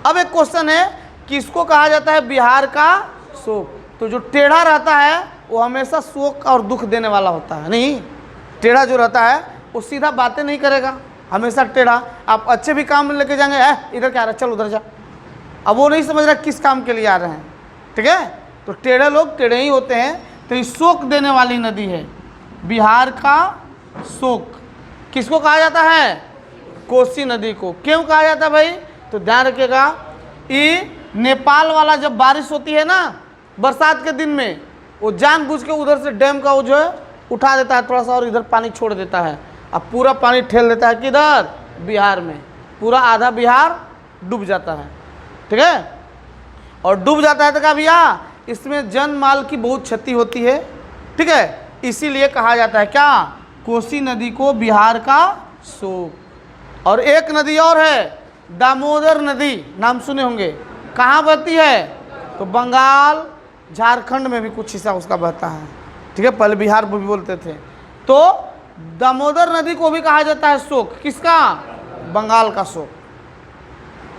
अब एक क्वेश्चन है कि इसको कहा जाता है बिहार का शोक। तो जो टेढ़ा रहता है वो हमेशा शोक और दुख देने वाला होता है। नहीं, टेढ़ा जो रहता है वो सीधा बातें नहीं करेगा, हमेशा टेढ़ा। आप अच्छे भी काम में लेके जाएंगे, इधर क्या आ रहा है, चल उधर जा। अब वो नहीं समझ रहा किस काम के लिए आ रहे हैं, ठीक है। तो टेढ़े लोग टेढ़े ही होते हैं। तो ये शोक देने वाली नदी है, बिहार का शोक। किसको कहा जाता है? कोसी नदी को। क्यों कहा जाता है भाई? तो ध्यान रखिएगा, ये नेपाल वाला जब बारिश होती है ना बरसात के दिन में, वो जानबूझ के उधर से डैम का वो जो है उठा देता है थोड़ा सा और इधर पानी छोड़ देता है। अब पूरा पानी ठेल देता है किधर? बिहार में। पूरा आधा बिहार डूब जाता है, ठीक है। और डूब जाता है तो क्या भैया, इसमें जन माल की बहुत क्षति होती है, ठीक है। इसीलिए कहा जाता है क्या? कोसी नदी को बिहार का शोक। और एक नदी और है, दामोदर नदी, नाम सुने होंगे। कहाँ बहती है? तो बंगाल, झारखंड में भी कुछ हिस्सा उसका बहता है, ठीक है। पहले बिहार भी बोलते थे। तो दामोदर नदी को भी कहा जाता है शोक। किसका? बंगाल का शोक,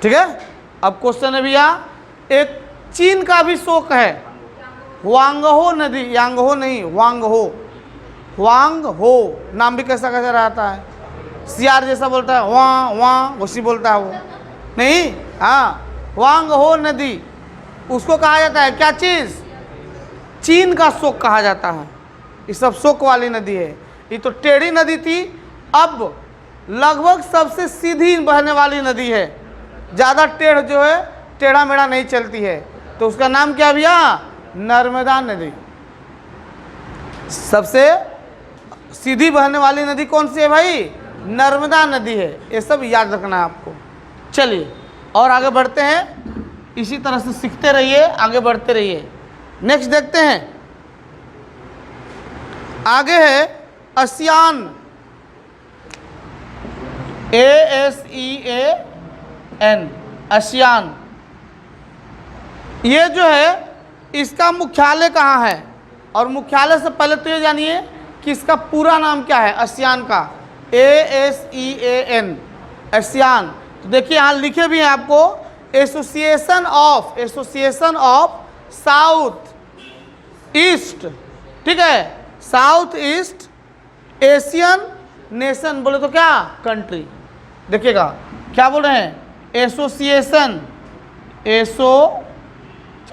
ठीक है। अब क्वेश्चन है भैया, एक चीन का भी शोक है, वांगहो नदी। यांगहो नहीं, वांगहो। वांगहो नाम भी कैसा कैसा रहता है, सियार जैसा बोलता है, वहाँ वहाँ उसी बोलता है वो, नहीं। हाँ, वांगहो नदी, उसको कहा जाता है क्या चीज़? चीन का शोक कहा जाता है। ये सब शोक वाली नदी है। ये तो टेढ़ी नदी थी, अब लगभग सबसे सीधी बहने वाली नदी है। ज़्यादा टेढ़ जो है, टेढ़ा मेढ़ा नहीं चलती है। तो उसका नाम क्या भैया? नर्मदा नदी। सबसे सीधी बहने वाली नदी कौन सी है भाई? नर्मदा नदी है। ये सब याद रखना है आपको। चलिए और आगे बढ़ते हैं, इसी तरह से सीखते रहिए, आगे बढ़ते रहिए। नेक्स्ट देखते हैं, आगे है आसियान, ASEAN, एन, आसियान। ये जो है इसका मुख्यालय कहाँ है, और मुख्यालय से पहले तो ये जानिए कि इसका पूरा नाम क्या है आसियान का, ASEAN, आसियान। तो देखिए यहाँ लिखे भी हैं आपको, एसोसिएशन ऑफ साउथ ईस्ट, ठीक है, साउथ ईस्ट एशियन नेशन, बोले तो क्या कंट्री, देखिएगा क्या बोल रहे हैं, एसोसिएशन,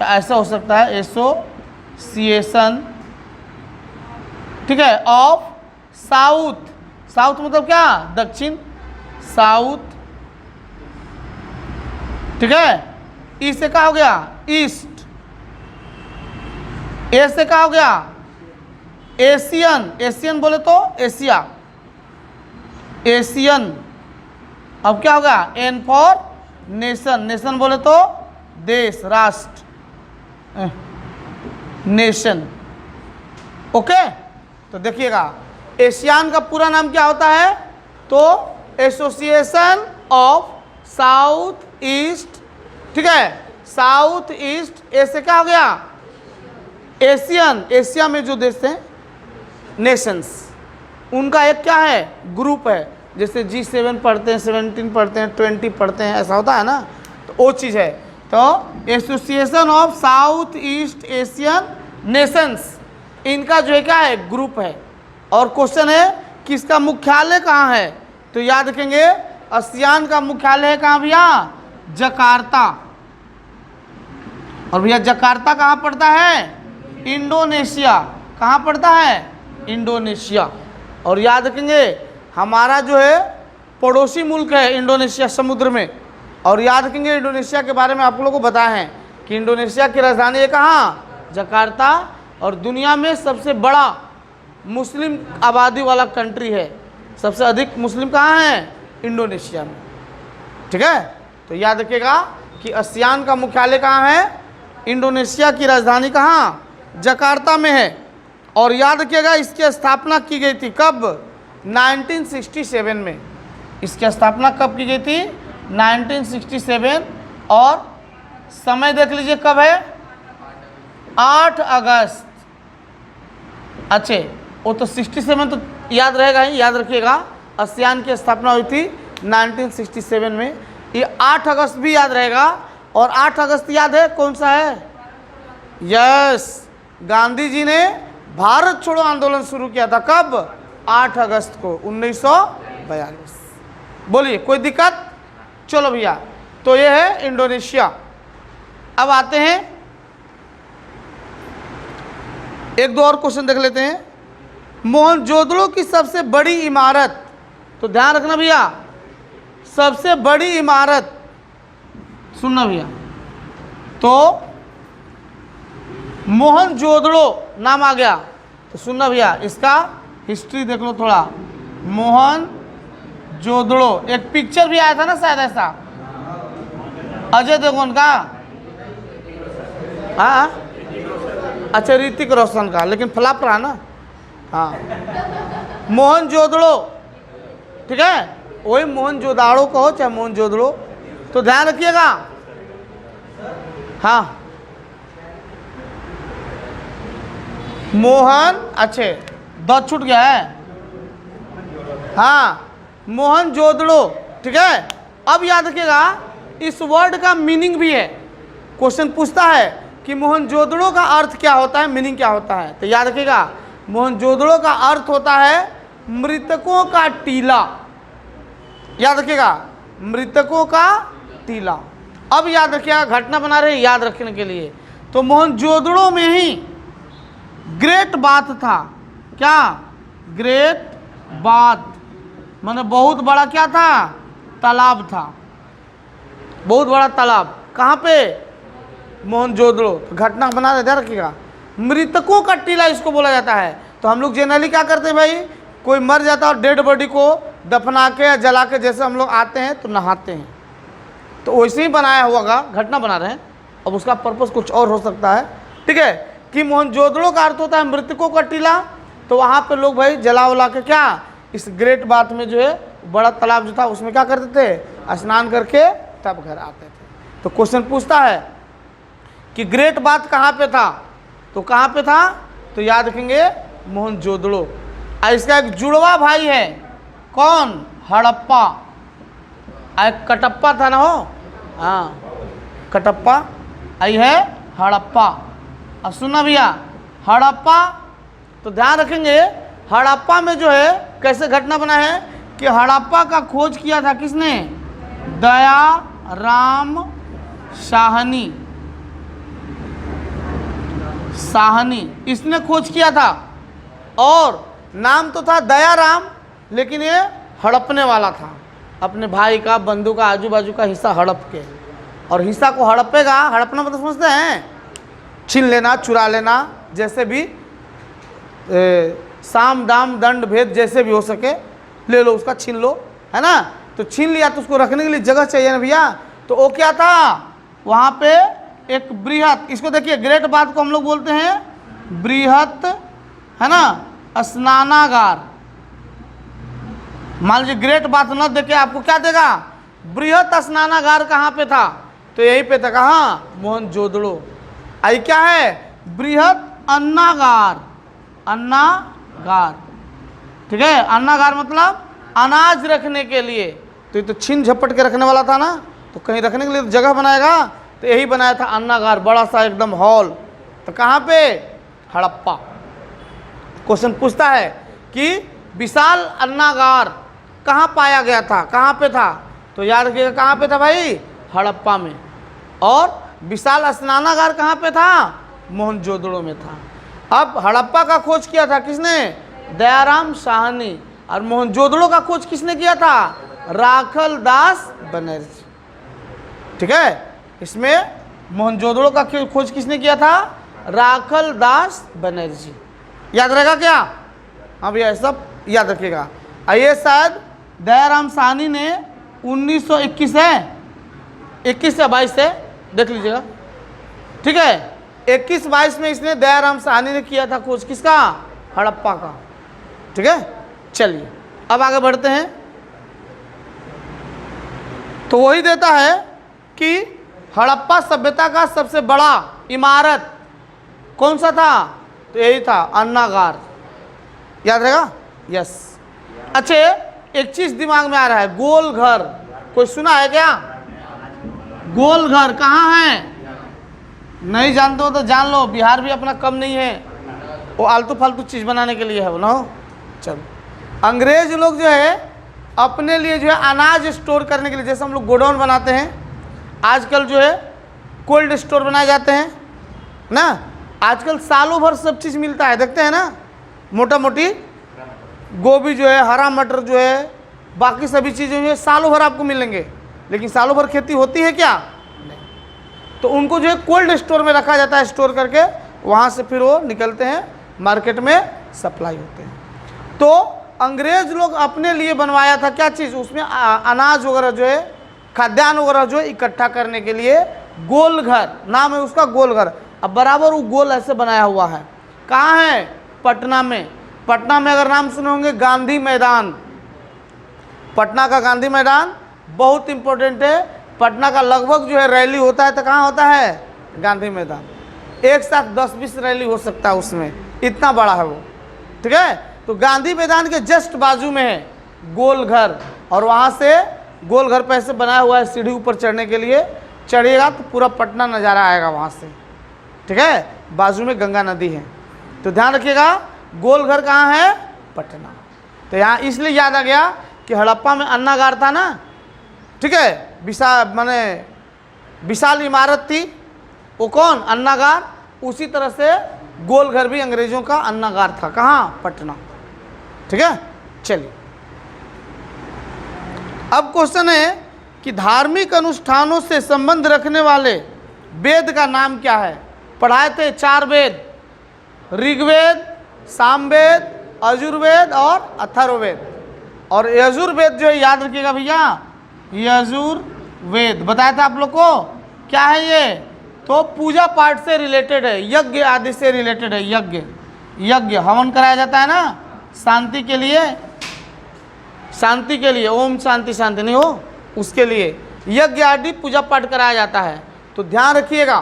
ऐसा हो सकता है एसोसिएशन, ठीक है, ऑफ साउथ, साउथ मतलब क्या, दक्षिण, साउथ, ठीक है, ई से क्या हो गया, ईस्ट, ए से क्या हो गया, एशियन, एशियन बोले तो एशिया, एशियन, अब क्या होगा, एन फॉर नेशन, नेशन बोले तो देश, राष्ट्र, नेशन, ओके। तो देखिएगा एशियान का पूरा नाम क्या होता है, तो एसोसिएशन ऑफ साउथ ईस्ट, ठीक है, साउथ ईस्ट, ऐसे क्या हो गया, एशियन, एशिया में जो देश हैं नेशंस, उनका एक क्या है, ग्रुप है, जैसे G7 पढ़ते हैं, 17 पढ़ते हैं, 20 पढ़ते हैं, ऐसा होता है ना, तो वो चीज़ है। तो association of south east Asian Nations, इनका जो है क्या है, ग्रुप है। और क्वेश्चन है कि इसका मुख्यालय कहाँ है, तो याद रखेंगे आसियान का मुख्यालय है कहाँ भैया, जकार्ता। और भैया जकार्ता कहाँ पड़ता है, इंडोनेशिया, कहाँ पड़ता है, इंडोनेशिया। और याद रखेंगे हमारा जो है पड़ोसी मुल्क है इंडोनेशिया समुद्र में। और याद रखेंगे इंडोनेशिया के बारे में आप लोगों को बताया है कि इंडोनेशिया की राजधानी है कहाँ, जकार्ता, और दुनिया में सबसे बड़ा मुस्लिम आबादी वाला कंट्री है, सबसे अधिक मुस्लिम कहाँ है, इंडोनेशिया में, ठीक है। तो याद रखिएगा कि आसियान का मुख्यालय कहाँ है, इंडोनेशिया की राजधानी कहाँ, जकार्ता में है। और याद रखिएगा इसकी स्थापना की गई थी कब, 1967 में। इसकी स्थापना कब की गई थी, 1967। और समय देख लीजिए कब है, 8 अगस्त। अच्छे, वो तो 67 तो याद रहेगा ही, याद रखिएगा आसियान की स्थापना हुई थी 1967 में। ये 8 अगस्त भी याद रहेगा। और 8 अगस्त याद है कौन सा है, यस, गांधी जी ने भारत छोड़ो आंदोलन शुरू किया था कब, 8 अगस्त को 1942। बोलिए कोई दिक्कत, चलो भैया। तो ये है इंडोनेशिया। अब आते हैं एक दो और क्वेश्चन देख लेते हैं। मोहनजोदड़ो की सबसे बड़ी इमारत, तो ध्यान रखना भैया, सबसे बड़ी इमारत, सुनना भैया, तो मोहनजोदड़ो नाम आ गया, तो सुनना भैया इसका हिस्ट्री देख लो थोड़ा। मोहनजोदड़ो एक पिक्चर भी आया था ना शायद ऐसा, अजय देवगन का, हाँ अच्छा ऋतिक रोशन का, लेकिन फ्लॉप रहा ना। हाँ मोहनजोदड़ो, ठीक है, वही मोहनजोदाड़ो कहो चाहे मोहनजोदड़ो, तो ध्यान रखिएगा। हाँ मोहन, अच्छे द छूट गया है, हाँ मोहनजोदड़ो, ठीक है। अब याद रखिएगा इस वर्ड का मीनिंग भी है, क्वेश्चन पूछता है कि मोहनजोदड़ो का अर्थ क्या होता है, मीनिंग क्या होता है, तो याद रखिएगा मोहनजोदड़ो का अर्थ होता है मृतकों का टीला। याद रखिएगा मृतकों का टीला। अब याद रखिएगा, घटना बना रहे याद रखने के लिए, तो मोहनजोदड़ो में ही ग्रेट बाथ था, क्या, ग्रेट बाथ माने बहुत बड़ा क्या था, तालाब था, बहुत बड़ा तालाब। कहाँ पे, मोहनजोदड़ो। तो घटना बना रहे, ध्यान रखिएगा मृतकों का टीला इसको बोला जाता है। तो हम लोग जनरली क्या करते हैं भाई, कोई मर जाता है और डेड बॉडी को दफना के या जला के जैसे हम लोग आते हैं तो नहाते हैं, तो वैसे ही बनाया होगा, घटना बना रहे हैं। अब उसका पर्पस कुछ और हो सकता है, ठीक है। कि मोहनजोदड़ो का अर्थ होता है मृतकों का टीला, तो वहाँ पे लोग भाई जला उला के क्या, इस ग्रेट बाथ में जो है बड़ा तालाब जो था उसमें क्या करते थे, स्नान करके तब घर आते थे। तो क्वेश्चन पूछता है कि ग्रेट बाथ कहाँ पे था, तो कहाँ पे था, तो याद रखेंगे मोहनजोदड़ो। और इसका एक जुड़वा भाई है, कौन, हड़प्पा। एक कटप्पा था ना हो, हाँ कटप्पा, आई है हड़प्पा। अब सुनना भैया, हड़प्पा, तो ध्यान रखेंगे हड़प्पा में जो है कैसे घटना बना है कि हड़प्पा का खोज किया था किसने, दयाराम साहनी, इसने खोज किया था। और नाम तो था दयाराम, लेकिन ये हड़पने वाला था, अपने भाई का, बंधु का, आजू बाजू का हिस्सा हड़प के। और हिस्सा को हड़पेगा, हड़पना मतलब समझते हैं, छीन लेना, चुरा लेना, जैसे भी साम दाम दंड भेद जैसे भी हो सके ले लो उसका, छीन लो, है ना। तो छीन लिया तो उसको रखने के लिए जगह चाहिए ना भैया। तो वो क्या था, वहाँ पे एक बृहत, इसको देखिए ग्रेट बाथ को हम लोग बोलते हैं बृहत, है ना, स्नानागार। मान लीजिए ग्रेट बाथ न देके आपको क्या देगा, बृहत स्नानागार कहाँ पे था, तो यहीं पे था, कहाँ, मोहनजोदड़ो। आई क्या है, बृहत अन्नागार, अन्नागार, ठीक है। अन्नागार मतलब अनाज रखने के लिए, तो ये तो छीन झपट के रखने वाला था ना, तो कहीं रखने के लिए तो जगह बनाएगा, तो यही बनाया था अन्नागार, बड़ा सा एकदम हॉल। तो कहाँ पे, हड़प्पा। क्वेश्चन पूछता है कि विशाल अन्नागार कहाँ पाया गया था, कहाँ पे था, तो याद रखिएगा कहाँ पे था भाई, हड़प्पा में। और विशाल स्नानागार कहाँ पे था, मोहनजोदड़ो में था। अब हड़प्पा का खोज किया था किसने, दयाराम साहनी, और मोहनजोदड़ो का खोज किसने किया था, राखल दास बनर्जी, ठीक है। इसमें मोहनजोदड़ो का खोज किसने किया था, राखल दास बनर्जी। याद रहेगा क्या, हाँ भैया सब याद रखिएगा। ये शायद दयाराम साहनी ने 1921 है, 21 या 22 है, देख लीजिएगा, ठीक है। 21-22 में इसने दयाराम साहनी ने किया था खोज, किसका, हड़प्पा का, ठीक है। चलिए अब आगे बढ़ते हैं। तो वही देता है कि हड़प्पा सभ्यता का सबसे बड़ा इमारत कौन सा था, तो यही था अन्नागार। याद रहेगा, यस। अच्छा एक चीज दिमाग में आ रहा है, गोल घर, कोई सुना है क्या, गोल घर कहाँ है, नहीं जानते हो तो जान लो, बिहार भी अपना कम नहीं है, वो आलतू फालतू चीज बनाने के लिए है वो ना। चलो, अंग्रेज लोग जो है अपने लिए जो है अनाज स्टोर करने के लिए, जैसे हम लोग गोडाउन बनाते हैं, आजकल जो है कोल्ड स्टोर बनाए जाते हैं ना, आजकल सालों भर सब चीज़ मिलता है, देखते हैं ना, मोटा मोटी गोभी जो है, हरा मटर जो है, बाकी सभी चीज़ें जो है सालों भर आपको मिलेंगे, लेकिन सालों भर खेती होती है क्या, नहीं। तो उनको जो है कोल्ड स्टोर में रखा जाता है, स्टोर करके वहाँ से फिर वो निकलते हैं, मार्केट में सप्लाई होते हैं। तो अंग्रेज लोग अपने लिए बनवाया था क्या चीज़, उसमें अनाज वगैरह जो है, खाद्यान्न वगैरह जो है इकट्ठा करने के लिए गोल घर, नाम है उसका गोल घर। अब बराबर वो गोल ऐसे बनाया हुआ है, कहाँ है, पटना में। पटना में अगर नाम सुने होंगे गांधी मैदान, पटना का गांधी मैदान बहुत इंपॉर्टेंट है। पटना का लगभग जो है रैली होता है तो कहाँ होता है, गांधी मैदान। एक साथ 10-20 रैली हो सकता है उसमें, इतना बड़ा है वो, ठीक है। तो गांधी मैदान के जस्ट बाजू में है गोल घर, और वहाँ से गोल घर पे ऐसे बनाया हुआ है सीढ़ी ऊपर चढ़ने के लिए, चढ़िएगा तो पूरा पटना नज़ारा आएगा वहाँ से, ठीक है। बाजू में गंगा नदी है, तो ध्यान रखिएगा गोल घर कहाँ है, पटना। तो यहाँ इसलिए याद आ गया कि हड़प्पा में अन्नागार था ना, ठीक है, विशाल इमारत थी, वो कौन, अन्नागार। उसी तरह से गोल घर भी अंग्रेजों का अन्नागार था, कहाँ, पटना, ठीक है। चलिए अब क्वेश्चन है कि धार्मिक अनुष्ठानों से संबंध रखने वाले वेद का नाम क्या है। पढ़ाए थे 4 वेद, ऋग्वेद, सामवेद, यजुर्वेद और अथर्ववेद। और यजुर्वेद जो है याद रखिएगा भैया, यजुर्वेद बताया था आप लोग को, क्या है ये, तो पूजा पाठ से रिलेटेड है, यज्ञ आदि से रिलेटेड है। यज्ञ हवन कराया जाता है ना, शांति के लिए, शांति के लिए, ओम शांति शांति नहीं हो, उसके लिए यज्ञ आदि पूजा पाठ कराया जाता है। तो ध्यान रखिएगा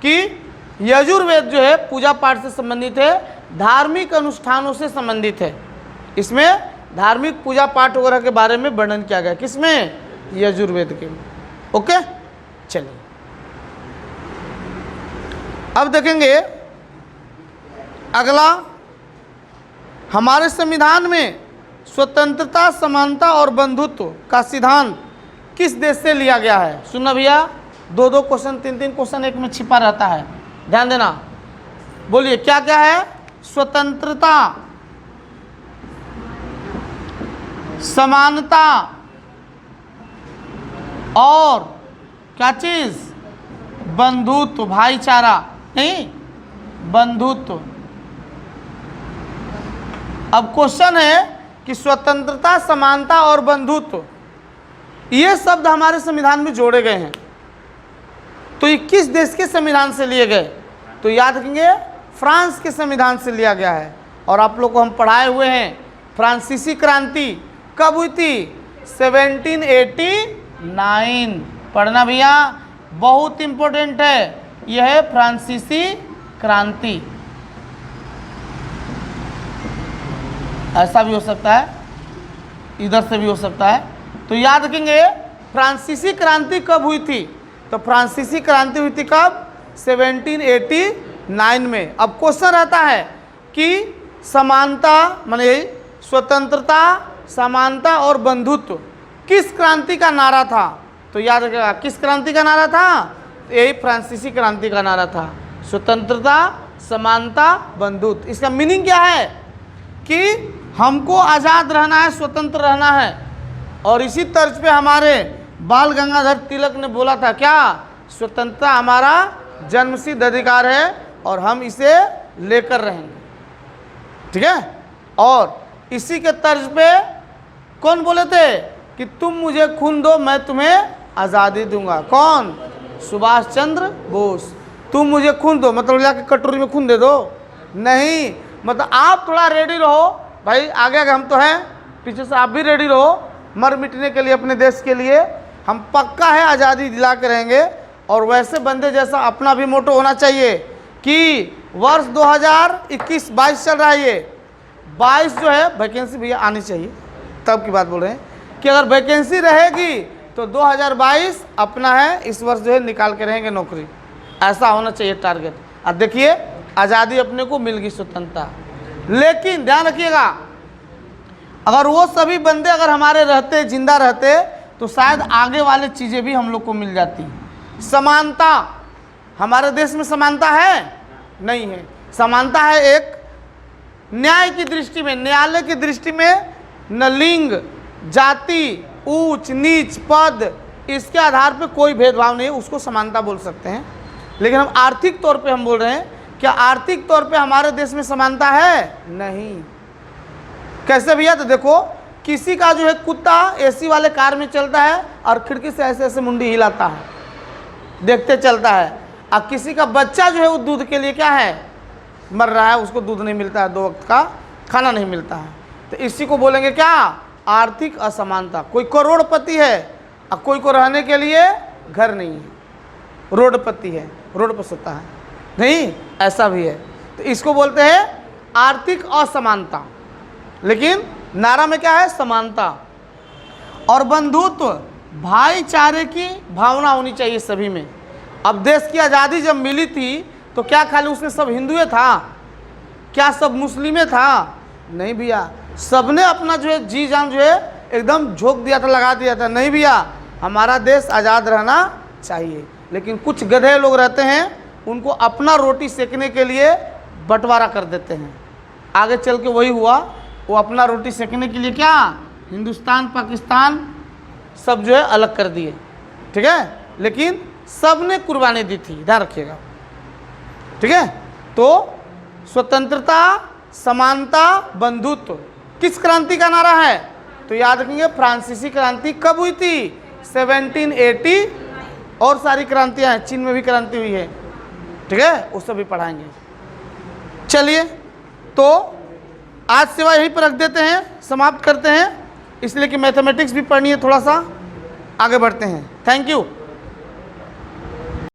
कि यजुर्वेद जो है पूजा पाठ से संबंधित है, धार्मिक अनुष्ठानों से संबंधित है। इसमें धार्मिक पूजा पाठ वगैरह के बारे में वर्णन किया गया, किसमें? यजुर्वेद के। ओके, चलिए अब देखेंगे अगला, हमारे संविधान में स्वतंत्रता, समानता और बंधुत्व का सिद्धांत किस देश से लिया गया है? सुनना भैया, 2-2 क्वेश्चन, 3-3 क्वेश्चन एक में छिपा रहता है, ध्यान देना। बोलिए क्या क्या है? स्वतंत्रता, समानता और क्या चीज? बंधुत्व, भाईचारा, नहीं बंधुत्व। अब क्वेश्चन है कि स्वतंत्रता, समानता और बंधुत्व ये शब्द हमारे संविधान में जोड़े गए हैं, तो ये किस देश के संविधान से लिए गए? तो याद रखेंगे फ्रांस के संविधान से लिया गया है। और आप लोग को हम पढ़ाए हुए हैं फ्रांसीसी क्रांति कब हुई थी? 1789। पढ़ना भैया, बहुत इंपॉर्टेंट है, यह है फ्रांसीसी क्रांति। ऐसा भी हो सकता है, इधर से भी हो सकता है। तो याद रखेंगे फ्रांसीसी क्रांति कब हुई थी? तो फ्रांसीसी क्रांति हुई थी कब? 1789 में। अब क्वेश्चन रहता है कि समानता माने स्वतंत्रता, समानता और बंधुत्व किस क्रांति का नारा था? तो याद रखिएगा किस क्रांति का नारा था? यही फ्रांसीसी क्रांति का नारा था, स्वतंत्रता, समानता, बंधुत्व। इसका मीनिंग क्या है? कि हमको आज़ाद रहना है, स्वतंत्र रहना है। और इसी तर्ज पे हमारे बाल गंगाधर तिलक ने बोला था क्या? स्वतंत्रता हमारा जन्मसिद्ध अधिकार है और हम इसे लेकर रहेंगे, ठीक है। और इसी के तर्ज पे कौन बोले थे कि तुम मुझे खून दो मैं तुम्हें आज़ादी दूंगा? कौन? सुभाष चंद्र बोस। तुम मुझे खून दो मतलब जाके कटोरी में खून दे दो? नहीं, मतलब आप थोड़ा रेडी रहो भाई, आगे आगे हम तो हैं, पीछे से आप भी रेडी रहो मर मिटने के लिए अपने देश के लिए। हम पक्का है आज़ादी दिला के रहेंगे। और वैसे बंदे जैसा अपना भी मोटो होना चाहिए कि वर्ष 2021-22 चल रहा है, ये 22 जो है वैकेंसी भैया आनी चाहिए, तब की बात बोल रहे हैं कि अगर वैकेंसी रहेगी तो 2022 अपना है, इस वर्ष जो है निकाल के रहेंगे नौकरी। ऐसा होना चाहिए टारगेट। अब देखिए आज़ादी अपने को मिल गई, स्वतंत्रता। लेकिन ध्यान रखिएगा अगर वो सभी बंदे अगर हमारे रहते, जिंदा रहते, तो शायद आगे वाले चीज़ें भी हम लोग को मिल जाती। समानता, हमारे देश में समानता है? नहीं है। समानता है एक न्याय की दृष्टि में, न्यायालय की दृष्टि में न लिंग, जाति, ऊंच नीच, पद, इसके आधार पे कोई भेदभाव नहीं है, उसको समानता बोल सकते हैं। लेकिन हम आर्थिक तौर पे हम बोल रहे हैं, क्या आर्थिक तौर पे हमारे देश में समानता है? नहीं। कैसे भैया? तो देखो किसी का जो है कुत्ता एसी वाले कार में चलता है और खिड़की से ऐसे ऐसे मुंडी हिलाता है, देखते चलता है। और किसी का बच्चा जो है वो दूध के लिए क्या है? मर रहा है, उसको दूध नहीं मिलता है, 2 वक्त का खाना नहीं मिलता है। तो इसी को बोलेंगे क्या? आर्थिक असमानता। कोई करोड़पति है और कोई को रहने के लिए घर नहीं है, रोडपति है, रोड पर सोता है, नहीं, ऐसा भी है। तो इसको बोलते हैं आर्थिक असमानता। लेकिन नारा में क्या है? समानता। और बंधुत्व, भाईचारे की भावना होनी चाहिए सभी में। अब देश की आज़ादी जब मिली थी तो क्या खाली उसमें सब हिंदुए था? क्या सब मुस्लिमें था? नहीं भैया, सबने अपना जो है जी जान जो है एकदम झोंक दिया था, लगा दिया था। नहीं भैया, हमारा देश आज़ाद रहना चाहिए। लेकिन कुछ गधे लोग रहते हैं, उनको अपना रोटी सेकने के लिए बंटवारा कर देते हैं। आगे चल के वही हुआ, वो अपना रोटी सेकने के लिए क्या हिंदुस्तान पाकिस्तान सब जो है अलग कर दिए, ठीक है। लेकिन सब ने कुर्बानी दी थी, ध्यान रखिएगा, ठीक है। तो स्वतंत्रता, समानता, बंधुत्व किस क्रांति का नारा है? तो याद रखेंगे फ्रांसीसी क्रांति कब हुई थी? 1780। और सारी क्रांतियाँ हैं, चीन में भी क्रांति हुई है, ठीक है, उससे भी पढ़ाएंगे। चलिए, तो आज सेवा यहीं पर रख देते हैं, समाप्त करते हैं, इसलिए कि मैथमेटिक्स भी पढ़नी है थोड़ा सा। आगे बढ़ते हैं। Thank you.